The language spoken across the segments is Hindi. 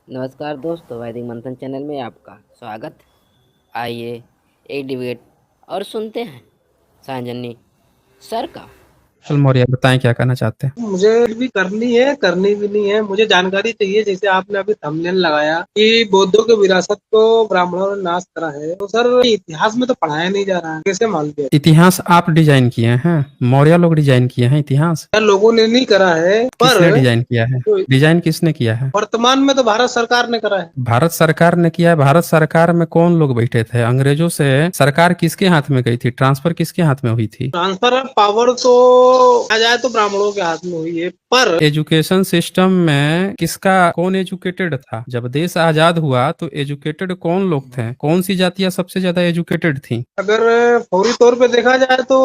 नमस्कार दोस्तों, वैदिक मंथन चैनल में आपका स्वागत। आइए एक डिबेट और सुनते हैं सांजनी सर का। चल मौर्य बताएं क्या कहना चाहते हैं। मुझे भी करनी है, करनी भी नहीं है। मुझे जानकारी चाहिए, जैसे आपने अभी थंबनेल लगाया कि बौद्धों की विरासत को ब्राह्मणों ने नाश करा है, तो सर इतिहास में तो पढ़ाया नहीं जा रहा है, कैसे मान लिया? इतिहास आप डिजाइन किए हैं, मौर्य लोग डिजाइन किए हैं इतिहास। यार लोगों ने नहीं करा है, किसने पर डिजाइन किया है? जो डिजाइन किसने किया है? वर्तमान में तो भारत सरकार ने करा है। भारत सरकार ने किया है। भारत सरकार में कौन लोग बैठे थे? अंग्रेजों से सरकार किसके हाथ में गई थी? ट्रांसफर किसके हाथ में हुई थी? ट्रांसफर ऑफ पावर तो आ जाए तो ब्राह्मणों के हाथ में हुई है, पर एजुकेशन सिस्टम में किसका कौन एजुकेटेड था? जब देश आजाद हुआ तो एजुकेटेड कौन लोग थे? कौन सी जातियां सबसे ज्यादा एजुकेटेड थी? अगर फौरी तौर पे देखा जाए तो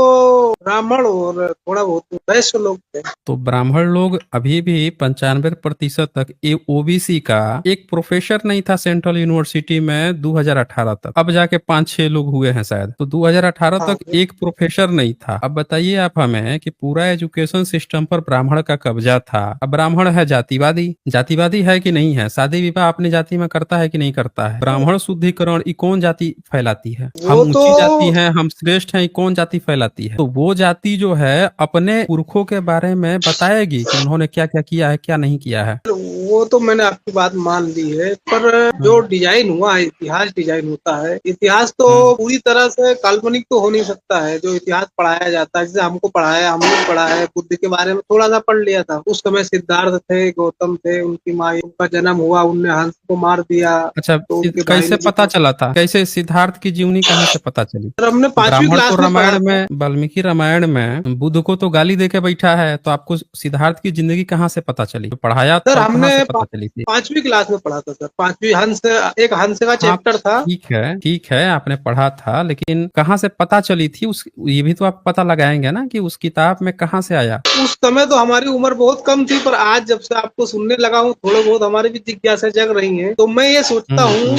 ब्राह्मण और थोड़ा बहुत वैश्य लोग थे। तो ब्राह्मण लोग अभी भी 95% तक ओबीसी का एक प्रोफेसर नहीं था सेंट्रल यूनिवर्सिटी में 2018 तक। अब जाके 5-6 लोग हुए हैं शायद। तो 2018 हाँ, तक एक प्रोफेसर नहीं था। अब बताइए आप हमें कि पूरा एजुकेशन सिस्टम पर ब्राह्मण का कब्जा था। अब ब्राह्मण है जातिवादी। जातिवादी है कि नहीं है? शादी विवाह अपनी जाति में करता है कि नहीं करता है? ब्राह्मण शुद्धिकरण ये कौन जाति फैलाती है? हम वो तो ऊंची जाति हैं, हम श्रेष्ठ हैं, ये कौन जाति फैलाती है? तो वो जाति जो है अपने पुरखों के बारे में बताएगी कि उन्होंने क्या क्या किया है, क्या नहीं किया है। वो तो मैंने आपकी बात मान ली है, पर जो डिजाइन हुआ है, इतिहास डिजाइन होता है। इतिहास तो पूरी तरह से काल्पनिक तो हो नहीं सकता है। जो इतिहास पढ़ाया जाता है, जैसे हमको पढ़ाया, हमने पढ़ा है, बुद्ध के बारे में थोड़ा सा पढ़ लिया था। उस समय सिद्धार्थ थे, गौतम थे, उनकी माँ, उनका जन्म हुआ, उनने हंस को मार दिया, अच्छा, तो उनके भाई कैसे ने पता जीतो। चला था? कैसे सिद्धार्थ की जीवनी कहाँ से पता चली? सर हमने 5वीं ब्राह्मण तो क्लास में पढ़ा रामायण था। में, वाल्मीकि रामायण में बुद्ध को तो गाली देके बैठा है, तो आपको सिद्धार्थ की जिंदगी कहाँ से पता चली? तो पढ़ाया सर था कहाँ हमने से पता चली थी? 5वीं क्लास में पढ़ा था सर। 5वीं हंस, एक हंस का हाँ, चैप्टर था। ठीक है आपने पढ़ा था, लेकिन कहाँ से पता चली थी उस, ये भी तो आप पता लगाएंगे ना कि उस किताब में कहाँ से आया। उस समय तो हमारी उम्र बहुत कम थी, पर आज जब से आपको सुनने लगा हूँ, थोड़ा बहुत हमारी भी जिज्ञासा जग रही है, तो मैं ये सोचता हूँ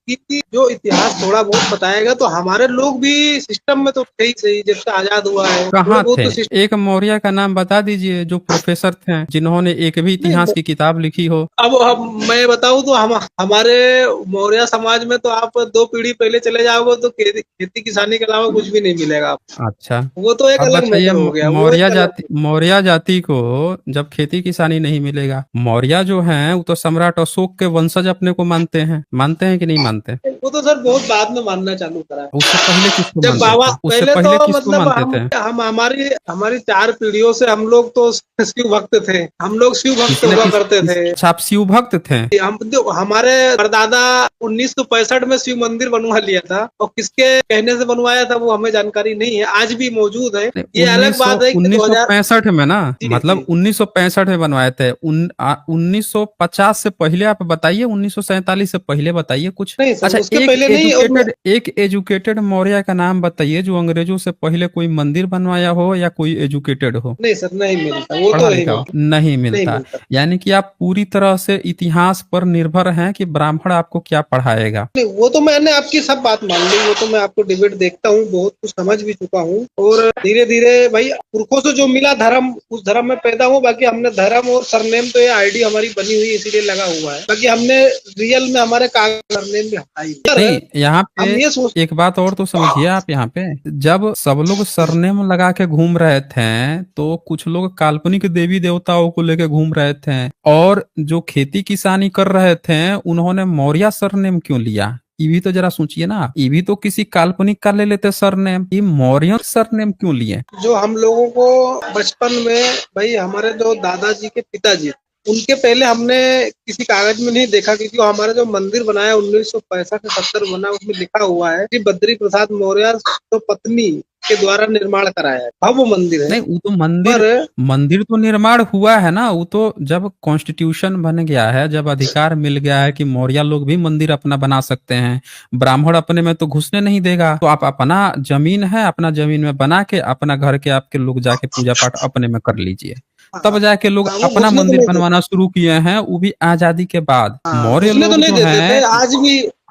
कि जो इतिहास थोड़ा बहुत बताएगा, तो हमारे लोग भी सिस्टम में तो थे ही सही। जब से आजाद हुआ है, थोड़ा कहाँ बहुत थे? तो सिस्टम एक मौर्य का नाम बता दीजिए जो प्रोफेसर थे, जिन्होंने एक भी इतिहास नहीं। की किताब लिखी हो। अब मैं बताऊं तो हमारे मौर्य समाज में तो आप 2 पीढ़ी पहले चले जाओगे तो खेती किसानी के अलावा कुछ भी नहीं मिलेगा आपको। अच्छा, वो तो एक अब अलग बताइए मैटर हो गया, वो एक अलग। मौर्य जाति को जब खेती किसानी नहीं मिलेगा, मौर्य जो हैं वो तो सम्राट अशोक के वंशज अपने को मानते हैं कि नहीं मानते? वो तो सर बहुत बाद में मानना चालू करा है। उससे पहले किसको जब मानते बाबा थे? उससे पहले तो पहले किसको मतलब मानते थे? हम हमारी हमारी 4 पीढ़ियों से हम लोग तो शिव भक्त थे। हम लोग शिव भक्त किसने हुआ करते थे। अच्छा, आप शिव भक्त थे? हमारे परदादा 1965 में शिव मंदिर बनवा लिया था, और किसके कहने से बनवाया था वो हमें जानकारी नहीं है। आज भी मौजूद है। ये अलग बात है कि 1965 में ना, जी मतलब जी 1965 में बनवाए थे। 1950 से पहले आप बताइए, 1947 से पहले बताइए कुछ। नहीं सर, अच्छा, उसके पहले नहीं। और एक एजुकेटेड मौर्य का नाम बताइए जो अंग्रेजों से पहले कोई मंदिर बनवाया हो या कोई एजुकेटेड हो। नहीं सर, नहीं मिलता, वो पढ़ा तो नहीं लिखा हो, मिलता। नहीं नहीं मिलता। मिलता। यानी कि आप पूरी तरह से इतिहास पर निर्भर हैं कि ब्राह्मण आपको क्या पढ़ाएगा। नहीं, वो तो मैंने आपकी सब बात मान ली। वो तो मैं आपको डिबेट देखता हूँ, बहुत कुछ समझ भी चुका हूँ, और धीरे धीरे भाई पुरखों से जो मिला धर्म, उस धर्म में पैदा हूँ। बाकी हमने धर्म और सरनेम तो ये आईडी हमारी बनी हुई इसीलिए लगा हुआ है। बाकी हमने रियल में हमारे कागज सरनेम भी हटाई। नहीं, यहाँ हम पे ये सोच एक बात और तो समझिए आप। यहाँ पे जब सब लोग सरनेम लगा के घूम रहे थे तो कुछ लोग काल्पनिक देवी देवताओं को लेके घूम रहे थे, और जो खेती किसानी कर रहे थे उन्होंने मौर्य सरनेम क्यों लिया? ये भी तो जरा सोचिए ना, ये भी तो किसी काल्पनिक का ले लेते सरनेम, ये मौर्य सरनेम क्यों लिए? जो हम लोगों को बचपन में, भाई हमारे जो दादाजी के पिताजी, उनके पहले हमने किसी कागज में नहीं देखा, क्योंकि वो हमारा जो मंदिर बनाया 1965 से 70 बना, उसमें लिखा हुआ है कि बद्री प्रसाद मौर्य तो पत्नी के द्वारा निर्माण कराया है। भव्य मंदिर है। नहीं, वो तो पर मंदिर तो निर्माण हुआ है ना। वो तो जब कॉन्स्टिट्यूशन बन गया है, जब अधिकार मिल गया है कि मौर्य लोग भी मंदिर अपना बना सकते हैं, ब्राह्मण अपने में तो घुसने नहीं देगा, तो आप अपना जमीन है, अपना जमीन में बना के अपना घर के आपके लोग जाके पूजा पाठ अपने में कर लीजिए। तब जाके लोग वो अपना घुसने तो मंदिर नहीं देते। बनवाना शुरू किए हैं, वो भी आजादी के बाद। हाँ, मौर्य घुसने तो लोग नहीं जो देते थे। हैं,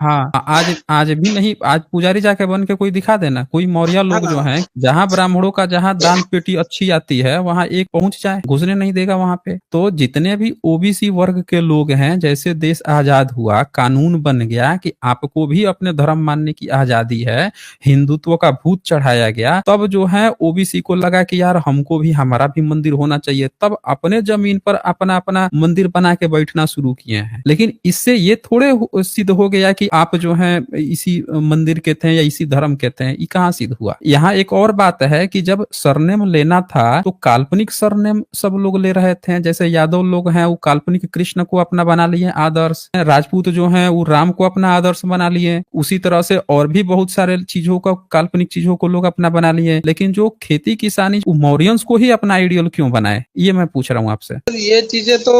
हाँ, आज आज भी नहीं, आज पुजारी जाके बन के कोई दिखा देना, कोई मौर्य लोग जो हाँ हैं, जहां ब्राह्मणों का जहां दान पेटी अच्छी आती है वहां एक पहुंच जाए, घुसने नहीं देगा वहां पे। तो जितने भी ओबीसी वर्ग के लोग हैं, जैसे देश आजाद हुआ, कानून बन गया कि आपको भी अपने धर्म मानने की आजादी है, हिंदुत्व का भूत चढ़ाया गया, तब जो है ओबीसी को लगा कि यार हमको भी हमारा भी मंदिर होना चाहिए, तब अपने जमीन पर अपना अपना मंदिर बना के बैठना शुरू किए हैं। लेकिन इससे ये थोड़े सिद्ध हो गया कि आप जो है इसी मंदिर के थे या इसी धर्म के थे, ये कहाँ सिद्ध हुआ। यहाँ एक और बात है कि जब सरनेम लेना था तो काल्पनिक सरनेम सब लोग ले रहे थे, जैसे यादव लोग हैं वो काल्पनिक कृष्ण को अपना बना लिए आदर्श, राजपूत जो हैं वो राम को अपना आदर्श बना लिए, उसी तरह से और भी बहुत सारे चीजों का काल्पनिक चीजों को लोग अपना बना लिए। लेकिन जो खेती किसानी मौर्यंस को ही अपना आइडियल क्यों बनाए, ये मैं पूछ रहा हूँ आपसे। ये चीजें तो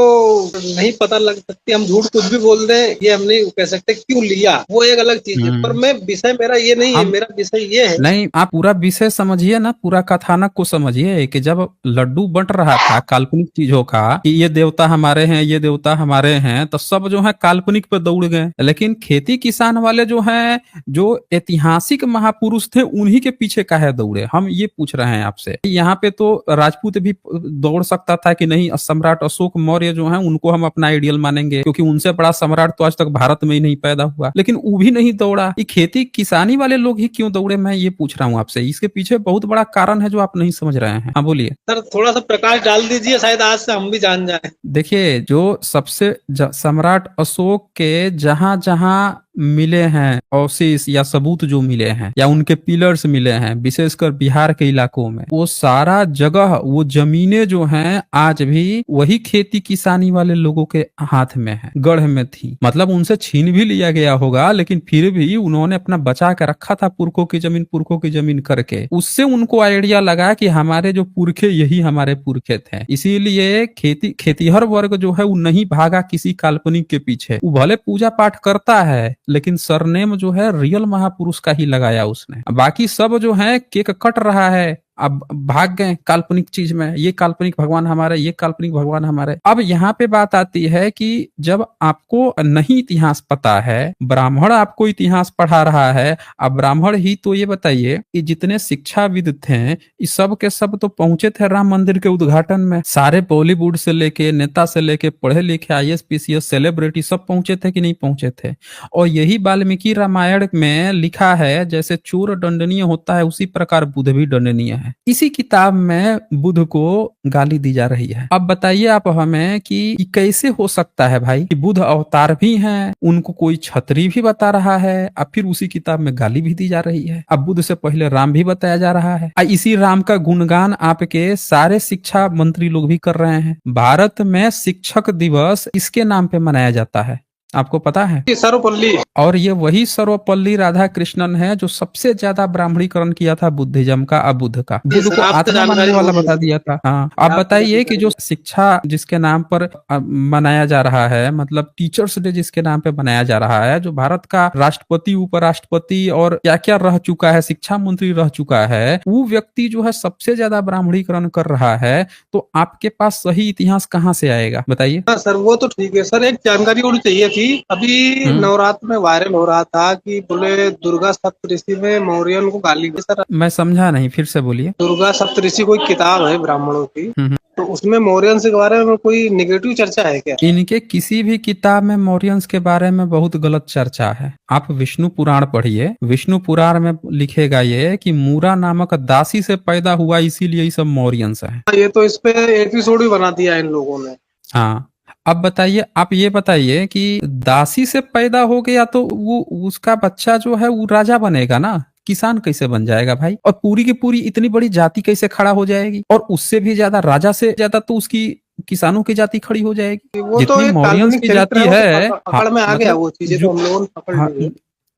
नहीं पता लग सकती, हम झूठ कुछ भी बोल दें ये हम नहीं कह सकते क्यों लिया, वो एक अलग चीज है। पर मैं विषय मेरा ये नहीं है, हम मेरा विषय ये है। नहीं, आप पूरा विषय समझिए ना, पूरा कथानक को समझिए कि जब लड्डू बंट रहा था काल्पनिक चीजों का कि ये देवता हमारे हैं, ये देवता हमारे हैं, तो सब जो है काल्पनिक पे दौड़ गए। लेकिन खेती किसान वाले जो हैं, जो ऐतिहासिक महापुरुष थे, उन्हीं के पीछे काहे दौड़े, हम ये पूछ रहे हैं आपसे। यहाँ पे तो राजपूत भी दौड़ सकता था कि नहीं, सम्राट अशोक मौर्य जो है उनको हम अपना आइडियल मानेंगे, क्योंकि उनसे बड़ा सम्राट तो आज तक भारत में ही नहीं पैदा हुआ। लेकिन वो भी नहीं दौड़ा। ये खेती किसानी वाले लोग ही क्यों दौड़े, मैं ये पूछ रहा हूँ आपसे। इसके पीछे बहुत बड़ा कारण है जो आप नहीं समझ रहे हैं। हाँ बोलिए सर, थोड़ा सा प्रकाश डाल दीजिए, शायद आज से हम भी जान जाए। देखिए, जो सबसे सम्राट अशोक के जहां जहां मिले हैं अवशेष या सबूत जो मिले हैं या उनके पिलर्स मिले हैं, विशेषकर बिहार के इलाकों में, वो सारा जगह, वो जमीनें जो हैं आज भी वही खेती किसानी वाले लोगों के हाथ में है, गढ़ में थी। मतलब उनसे छीन भी लिया गया होगा, लेकिन फिर भी उन्होंने अपना बचा के रखा था, पुरखों की जमीन करके। उससे उनको आइडिया लगा कि हमारे जो पुरखे यही हमारे पुरखे थे। इसीलिए खेतीहर वर्ग जो है वो नहीं भागा किसी काल्पनिक के पीछे। वो भले पूजा पाठ करता है, लेकिन सरनेम जो है रियल महापुरुष का ही लगाया उसने। बाकी सब जो है केक कट रहा है, अब भाग गए काल्पनिक चीज में, ये काल्पनिक भगवान हमारे, ये काल्पनिक भगवान हमारे। अब यहाँ पे बात आती है कि जब आपको नहीं इतिहास पता है, ब्राह्मण आपको इतिहास पढ़ा रहा है, अब ब्राह्मण ही तो ये बताइए कि जितने शिक्षाविद थे ये सब के सब तो पहुंचे थे राम मंदिर के उद्घाटन में। सारे बॉलीवुड से लेके नेता से लेके पढ़े लिखे IAS PCS सेलिब्रिटी सब पहुंचे थे कि नहीं पहुंचे थे। और यही वाल्मीकि रामायण में लिखा है, जैसे चोर दंडनीय होता है उसी प्रकार बुद्ध भी दंडनीय है। इसी किताब में बुद्ध को गाली दी जा रही है। अब बताइए आप हमें कि ये कैसे हो सकता है भाई कि बुद्ध अवतार भी हैं, उनको कोई छतरी भी बता रहा है, अब फिर उसी किताब में गाली भी दी जा रही है। अब बुद्ध से पहले राम भी बताया जा रहा है। इसी राम का गुणगान आपके सारे शिक्षा मंत्री लोग भी कर रहे हैं। भारत में शिक्षक दिवस इसके नाम पे मनाया जाता है, आपको पता है? सर्वपल्ली। और ये वही सर्वपल्ली राधाकृष्णन है जो सबसे ज्यादा ब्राह्मणीकरण किया था बुद्धिज्म का, अबुद्ध का। बुद्ध को आत्मा मानने वाला बता दिया था। हाँ, आप बताइए कि जो शिक्षा जिसके नाम पर मनाया जा रहा है, मतलब टीचर्स डे जिसके नाम पे मनाया जा रहा है, जो भारत का राष्ट्रपति, उपराष्ट्रपति और क्या क्या रह चुका है, शिक्षा मंत्री रह चुका है, वो व्यक्ति जो है सबसे ज्यादा ब्राह्मणीकरण कर रहा है, तो आपके पास सही इतिहास कहाँ से आएगा बताइए? हाँ सर, वो तो ठीक है सर, एक जानकारी होनी चाहिए थी। अभी नवरात्र में वायरल हो रहा था कि बोले दुर्गा सप्तऋषि में मौर्यन को गाली दी। सर मैं समझा नहीं, फिर से बोलिए। दुर्गा सप्तऋषि कोई किताब है ब्राह्मणों की, तो उसमें मौर्यंस के बारे में कोई नेगेटिव चर्चा है क्या? इनके किसी भी किताब में मौर्यंस के बारे में बहुत गलत चर्चा है। आप विष्णु पुराण पढ़िए, विष्णु पुराण में लिखेगा ये कि मूरा नामक दासी से पैदा हुआ, इसीलिए ये सब मौर्यंस है। ये तो इस पे एपिसोड भी बना दिया इन लोगों ने। हाँ, अब बताइए, आप ये बताइए कि दासी से पैदा हो गया तो वो उसका बच्चा जो है वो राजा बनेगा ना, किसान कैसे बन जाएगा भाई? और पूरी की पूरी इतनी बड़ी जाति कैसे खड़ा हो जाएगी? और उससे भी ज्यादा, राजा से ज्यादा तो उसकी किसानों की जाति खड़ी हो जाएगी। वो तो जितनी एक मौर्यंस काल्पनिक की चरित्र जाति है, पकड़ में आ गया, वो चीजें तो हम लोगों ने पकड़ हाँ, ली।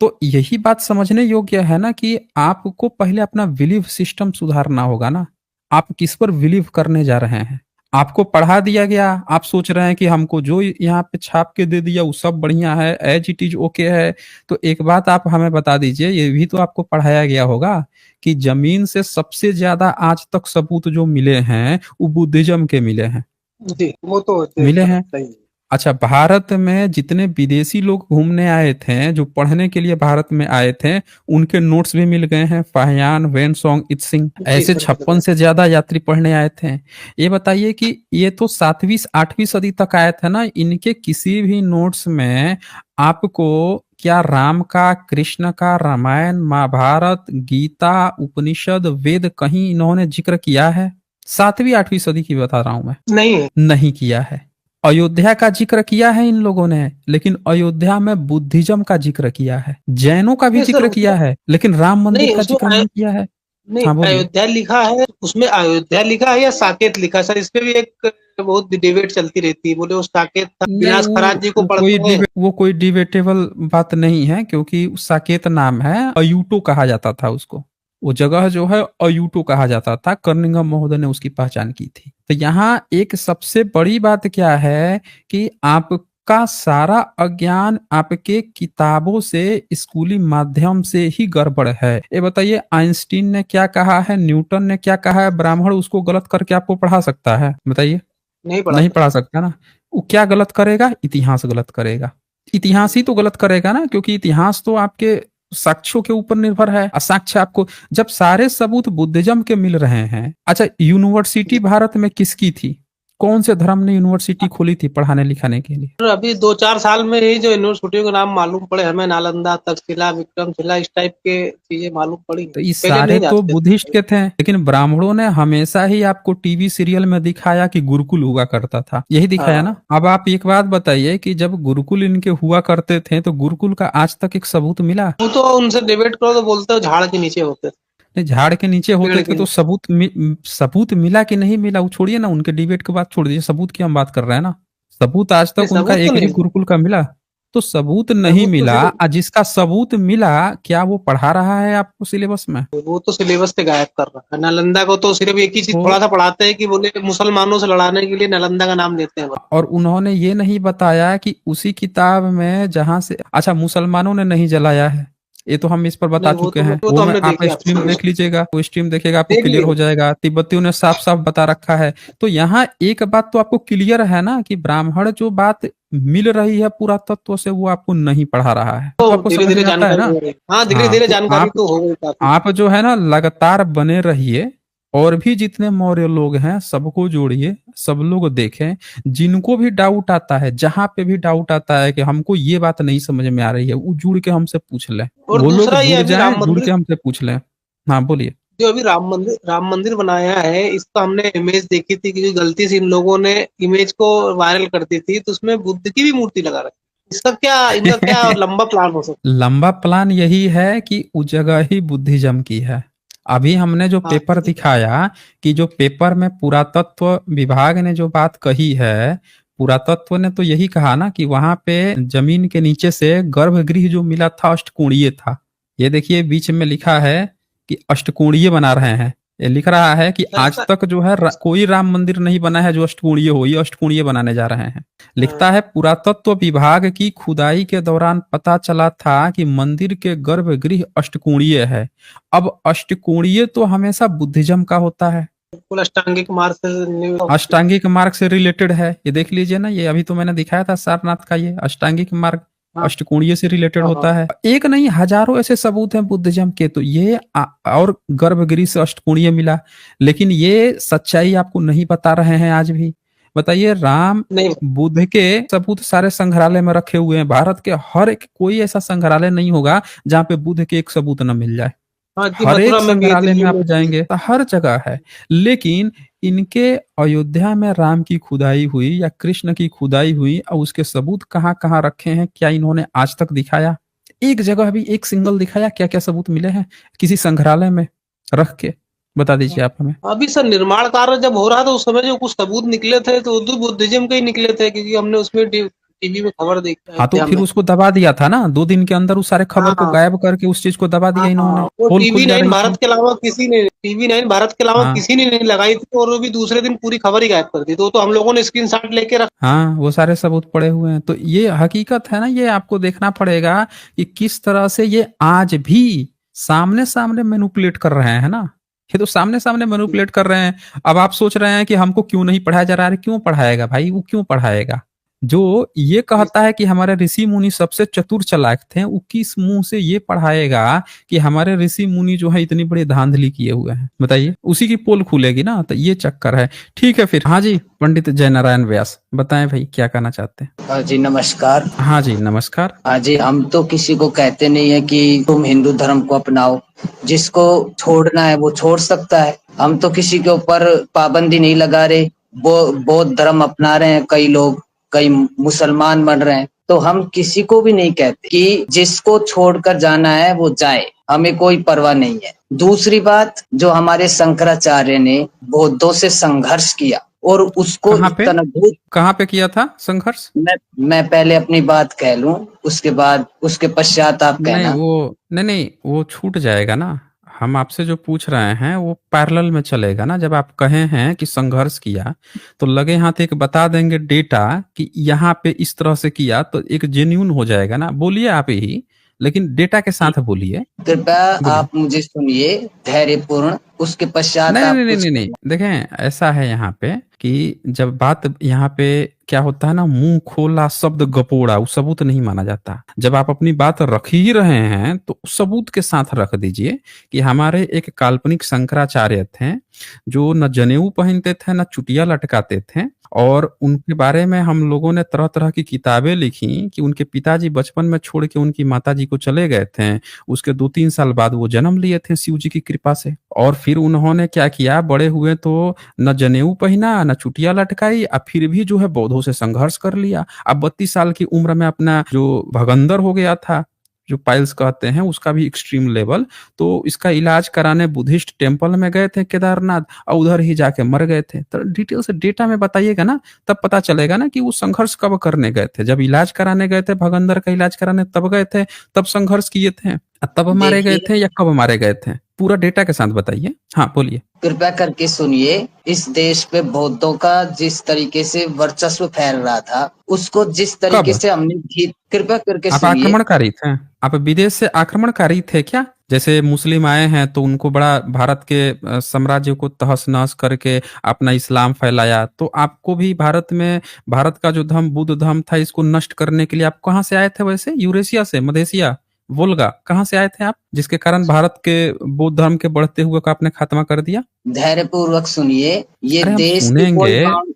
तो यही बात समझने योग्य है ना कि आपको पहले अपना बिलीफ सिस्टम सुधारना होगा ना। आप किस पर बिलीव करने जा रहे हैं? आपको पढ़ा दिया गया, आप सोच रहे हैं कि हमको जो यहाँ पे छाप के दे दिया वो सब बढ़िया है, एज इट इज ओके है। तो एक बात आप हमें बता दीजिए, ये भी तो आपको पढ़ाया गया होगा कि जमीन से सबसे ज्यादा आज तक सबूत जो मिले हैं वो बुद्धिज्म के मिले हैं। जी, वो तो मिले हैं। सही। अच्छा, भारत में जितने विदेशी लोग घूमने आए थे, जो पढ़ने के लिए भारत में आए थे, उनके नोट्स भी मिल गए हैं। फाहियान, वेनसोंग, इत्सिंग, जी ऐसे सर, मिल 56 गए। से ज्यादा यात्री पढ़ने आए थे। ये बताइए कि ये तो 7वीं 8वीं सदी तक आए थे ना, इनके किसी भी नोट्स में आपको क्या राम का, कृष्ण का, रामायण, महाभारत, गीता, उपनिषद, वेद कहीं इन्होंने जिक्र किया है? 7वीं 8वीं सदी की बता रहा हूं मैं। नहीं है। नहीं किया है। अयोध्या का जिक्र किया है इन लोगों ने, लेकिन अयोध्या में बुद्धिज्म का जिक्र किया है। जैनों का भी नहीं सर, जिक्र किया है, लेकिन राम मंदिर नहीं का उसमें जिक्र नहीं किया है। नहीं, हाँ बोलिए। अयोध्या लिखा है, उसमें अयोध्या लिखा है या साकेत लिखा है? सर इस पे भी एक बहुत डिबेट चलती रहती है। बोले वो साकेत था, नहीं, विनाश खराज जी को पढ़ते हैं। वो कोई डिबेटेबल बात नहीं है, क्योंकि साकेत नाम है, अयूटो कहा जाता था उसको। वो जगह जो है अयूटो कहा जाता था, कर्निंगम महोदय ने उसकी पहचान की थी। तो यहाँ एक सबसे बड़ी बात क्या है कि आपका सारा अज्ञान आपके किताबों से, स्कूली माध्यम से ही गड़बड़ है। ये बताइए, आइंस्टीन ने क्या कहा है, न्यूटन ने क्या कहा है, ब्राह्मण उसको गलत करके आपको पढ़ा सकता है? बताइए। नहीं पढ़ा नहीं सर। पढ़ा सकता ना। वो क्या गलत करेगा? इतिहास गलत करेगा। इतिहास ही तो गलत करेगा ना, क्योंकि इतिहास तो आपके साक्ष्यों के ऊपर निर्भर है। साक्ष्य आपको, जब सारे सबूत बुद्धिज्म के मिल रहे हैं। अच्छा, यूनिवर्सिटी भारत में किसकी थी? कौन से धर्म ने यूनिवर्सिटी खोली थी पढ़ाने लिखाने के लिए? सर अभी 2-4 साल में ही जो यूनिवर्सिटियों के नाम मालूम पड़े हमें, नालंदा, तक्षशिला, विक्रमशिला, इस टाइप के चीजें मालूम पड़ी। तो ये पहले सारे नहीं तो जानते बुद्धिस्ट थे। के थे, लेकिन ब्राह्मणों ने हमेशा ही आपको टीवी सीरियल में दिखाया कि गुरुकुल हुआ करता था, यही दिखाया ना। हाँ, अब आप एक बात बताइए कि जब गुरुकुल इनके हुआ करते थे, तो गुरुकुल का आज तक एक सबूत मिला? वो तो उनसे डिबेट करो तो बोलते हो झाड़ के नीचे होते थे, नहीं, झाड़ के नीचे होते पेड़ थे के तो नीचे। सबूत मिला कि नहीं मिला, वो छोड़िए ना, उनके डिबेट की बात छोड़ दीजिए, सबूत की हम बात कर रहे हैं ना। सबूत आज नहीं, तक उनका सबूत तो एक भी नहीं, गुरुकुल का मिला? तो सबूत नहीं सबूत तो मिला, सिर्फ जिसका सबूत मिला, क्या वो पढ़ा रहा है आपको सिलेबस में? वो तो सिलेबस से गायब कर रहा है। नालंदा को तो सिर्फ एक ही चीज तो थोड़ा सा पढ़ाते हैं कि बोले मुसलमानों से लड़ाने के लिए नालंदा का नाम लेते हैं बस। और उन्होंने ये नहीं बताया कि उसी किताब में जहां से, अच्छा, मुसलमानों ने नहीं जलाया है, ये तो हम इस पर बता नहीं, वो चुके तो हैं। वो वो तो मैं, हमने आप देखी स्ट्रीम आपसे, देख लीजिएगा, वो स्ट्रीम देखिएगा, आपको देख क्लियर लिए। हो जाएगा। तिब्बतियों ने साफ साफ बता रखा है। तो यहाँ एक बात तो आपको क्लियर है ना कि ब्राह्मण जो बात मिल रही है पुरातत्व से, वो आपको नहीं पढ़ा रहा है। तो तो आपको धीरे समझ धीरे में आता है जानकारी ना। हो रही है। हाँ, धीरे हाँ, धीरे तो जानकारी तो हो गई काफी। आप जो है ना लगातार बने रहिए, और भी जितने मौर्य लोग हैं सबको जोड़िए, सब लोग देखें। जिनको भी डाउट आता है, जहां पे भी डाउट आता है कि हमको ये बात नहीं समझ में आ रही है, वो जुड़ के हमसे पूछ लें। और वो लोग दूसरा ये जुड़ अभी जाएं, राम जुड़ के मंदिर, हमसे पूछ लें। हाँ बोलिए। जो अभी राम मंदिर बनाया है, इसका हमने इमेज देखी थी कि गलती से इन लोगों ने इमेज को वायरल कर दी थी, तो उसमें बुद्ध की भी मूर्ति लगा रखी। इसका क्या, इनका क्या लंबा प्लान हो सकता लंबा प्लान यही है कि उस जगह ही बुद्धिज्म की है। अभी हमने जो है? हाँ, पेपर दिखाया, कि जो पेपर में पुरातत्व विभाग ने जो बात कही है, पुरातत्व ने तो यही कहा ना कि वहां पे जमीन के नीचे से गर्भगृह जो मिला था अष्टकोणीय था। ये देखिए बीच में लिखा है कि अष्टकोणीय बना रहे हैं। ये लिख रहा है कि आज सर, तक जो है कोई राम मंदिर नहीं बना है जो अष्टकोणीय हो, ये अष्टकोणीय बनाने जा रहे हैं। लिखता हाँ, है, पुरातत्व विभाग की खुदाई के दौरान पता चला था कि मंदिर के गर्भगृह अष्टकोणीय है। अब अष्टकोणीय तो हमेशा बुद्धिज्म का होता है, बिल्कुल अष्टांगिक मार्ग से। अष्टांगिक मार्ग से रिलेटेड है। ये देख लीजिए ना, ये अभी तो मैंने दिखाया था सारनाथ का, ये अष्टांगिक मार्ग हाँ, अष्टकोणीय से रिलेटेड हाँ, होता है। एक नहीं, हजारों ऐसे सबूत हैं बुद्धिज्म के। तो ये और गर्भगृह से अष्टकोणीय मिला, लेकिन ये सच्चाई आपको नहीं बता रहे हैं आज भी। बताइए, राम नहीं। बुद्ध के सबूत सारे संग्रहालय में रखे हुए हैं। भारत के हर एक, कोई ऐसा संग्रहालय नहीं होगा जहाँ पे बुद्ध के एक सबूत न मिल जाए। हाँ जी, हर एक मथुरा में भी है, संग्रहालय दिल्ली में आप में भी है। जाएंगे तो हर जगह है। लेकिन इनके अयोध्या में राम की खुदाई हुई या कृष्ण की खुदाई हुई, और उसके सबूत कहाँ कहाँ रखे हैं, क्या इन्होंने आज तक दिखाया? एक जगह भी एक सिंगल दिखाया? क्या क्या सबूत मिले हैं किसी संग्रहालय में रख के? बता दीजिए आप हमें। अभी सर निर्माण कार्य जब हो रहा था उस समय जो कुछ सबूत निकले थे तो वो बुद्धिज्म के ही निकले थे, क्योंकि हमने उसमें टीवी में खबर देखी हाँ, तो अयोध्या फिर में। उसको दबा दिया था ना, 2 दिन के अंदर उस सारे खबर को हाँ, गायब करके उस चीज को दबा दिया इन्होंने। हाँ, वो पोल खुल टीवी जा 9 रही थी। भारत के अलावा किसी ने, टीवी 9 भारत के अलावा हाँ किसी ने नहीं लगाई थी, और वो भी दूसरे दिन पूरी खबर ही गायब कर दी। तो हम लोगों ने स्क्रीनशॉट लेके रख। हाँ, वो सारे सबूत पड़े हुए हैं। तो ये हकीकत है ना, ये आपको देखना पड़ेगा कि किस तरह से ये आज भी सामने सामने मैनिपुलेट कर रहे हैं ना। ये तो सामने सामने मैनिपुलेट कर रहे हैं। अब आप सोच रहे हैं कि हमको क्यों नहीं पढ़ाया जा रहा है। क्यों पढ़ाएगा भाई, वो क्यों पढ़ाएगा? जो ये कहता है कि हमारे ऋषि मुनि सबसे चतुर चालाक थे, वो किस मुंह से ये पढ़ाएगा कि हमारे ऋषि मुनि जो है इतनी बड़ी धांधली किए हुए हैं? बताइए, उसी की पोल खुलेगी ना। तो ये चक्कर है। ठीक है फिर, हाँ जी, पंडित जय नारायण व्यास, बताएं भाई क्या कहना चाहते हैं। हाँ जी नमस्कार। हाँ जी नमस्कार। हाँ जी, हम तो किसी को कहते नहीं है कि तुम हिंदू धर्म को अपनाओ। जिसको छोड़ना है वो छोड़ सकता है। हम तो किसी के ऊपर पाबंदी नहीं लगा रहे। वो बौद्ध धर्म अपना रहे हैं कई लोग, कई मुसलमान बन रहे हैं, तो हम किसी को भी नहीं कहते कि जिसको छोड़कर जाना है वो जाए, हमें कोई परवाह नहीं है। दूसरी बात, जो हमारे शंकराचार्य ने बौद्धों से संघर्ष किया और उसको कहाँ पे इतना कहाँ पे किया था संघर्ष? मैं पहले अपनी बात कह लूं, उसके बाद उसके पश्चात आप नहीं कहना। वो नहीं, वो छूट जाएगा ना। हम आपसे जो पूछ रहे हैं वो पैरेलल में चलेगा ना। जब आप कहे हैं कि संघर्ष किया, तो लगे हाथ एक बता देंगे डेटा कि यहाँ पे इस तरह से किया, तो एक जेन्यून हो जाएगा ना। बोलिए आप ही, लेकिन डेटा के साथ बोलिए। कृपया बोलिए। आप मुझे सुनिए धैर्यपूर्ण, उसके पश्चात नहीं आप नहीं नहीं कुछ। नहीं नहीं, देखें ऐसा है यहाँ पे कि जब बात यहाँ पे क्या होता है ना, मुंह खोला शब्द गपोड़ा, वो सबूत नहीं माना जाता। जब आप अपनी बात रख ही रहे हैं तो सबूत के साथ रख दीजिए कि हमारे एक काल्पनिक शंकराचार्य थे जो न जनेऊ पहनते थे न चुटिया लटकाते थे, और उनके बारे में हम लोगों ने तरह तरह की किताबें लिखी कि उनके पिताजी बचपन में छोड़ के उनकी माताजी को चले गए थे। उसके 2-3 साल बाद वो जन्म लिए थे शिव जी की कृपा से, और फिर उन्होंने क्या किया, बड़े हुए तो न जनेऊ पहना न चुटिया लटकाई, अब फिर भी जो है बौद्धों से संघर्ष कर लिया। अब 32 साल की उम्र में अपना जो भगंदर हो गया था, जो पाइल्स कहते हैं, उसका भी एक्सट्रीम लेवल, तो इसका इलाज कराने बुद्धिस्ट टेम्पल में गए थे केदारनाथ, और उधर ही जाके मर गए थे। तो डिटेल से डेटा में बताइएगा ना, तब पता चलेगा ना कि वो संघर्ष कब करने गए थे। जब इलाज कराने गए थे, भगंदर का इलाज कराने तब गए थे, तब संघर्ष किए थे, तब मारे गए देखिए, थे या कब मारे गए थे? पूरा डेटा के साथ बताइए। हाँ बोलिए। कृपया करके सुनिए। इस देश पे बौद्धों का जिस तरीके से वर्चस्व फैल रहा था, उसको जिस तरीके कब? से हमने कृपया करके आप सुनिए। आक्रमणकारी थे? आप विदेश से आक्रमणकारी थे क्या? जैसे मुस्लिम आए हैं तो उनको बड़ा भारत के साम्राज्य को तहस नहस करके अपना इस्लाम फैलाया, तो आपको भी भारत में, भारत का जो धर्म बुद्ध धर्म था, इसको नष्ट करने के लिए आप कहाँ से आए थे वैसे? यूरेशिया से, मधेशिया, वोल्गा, कहाँ से आए थे आप, जिसके कारण भारत के बौद्ध धर्म के बढ़ते हुए का आपने खात्मा कर दिया? धैर्यपूर्वक सुनिए। ये अरे हम देश की कोई सुनेंगे, हम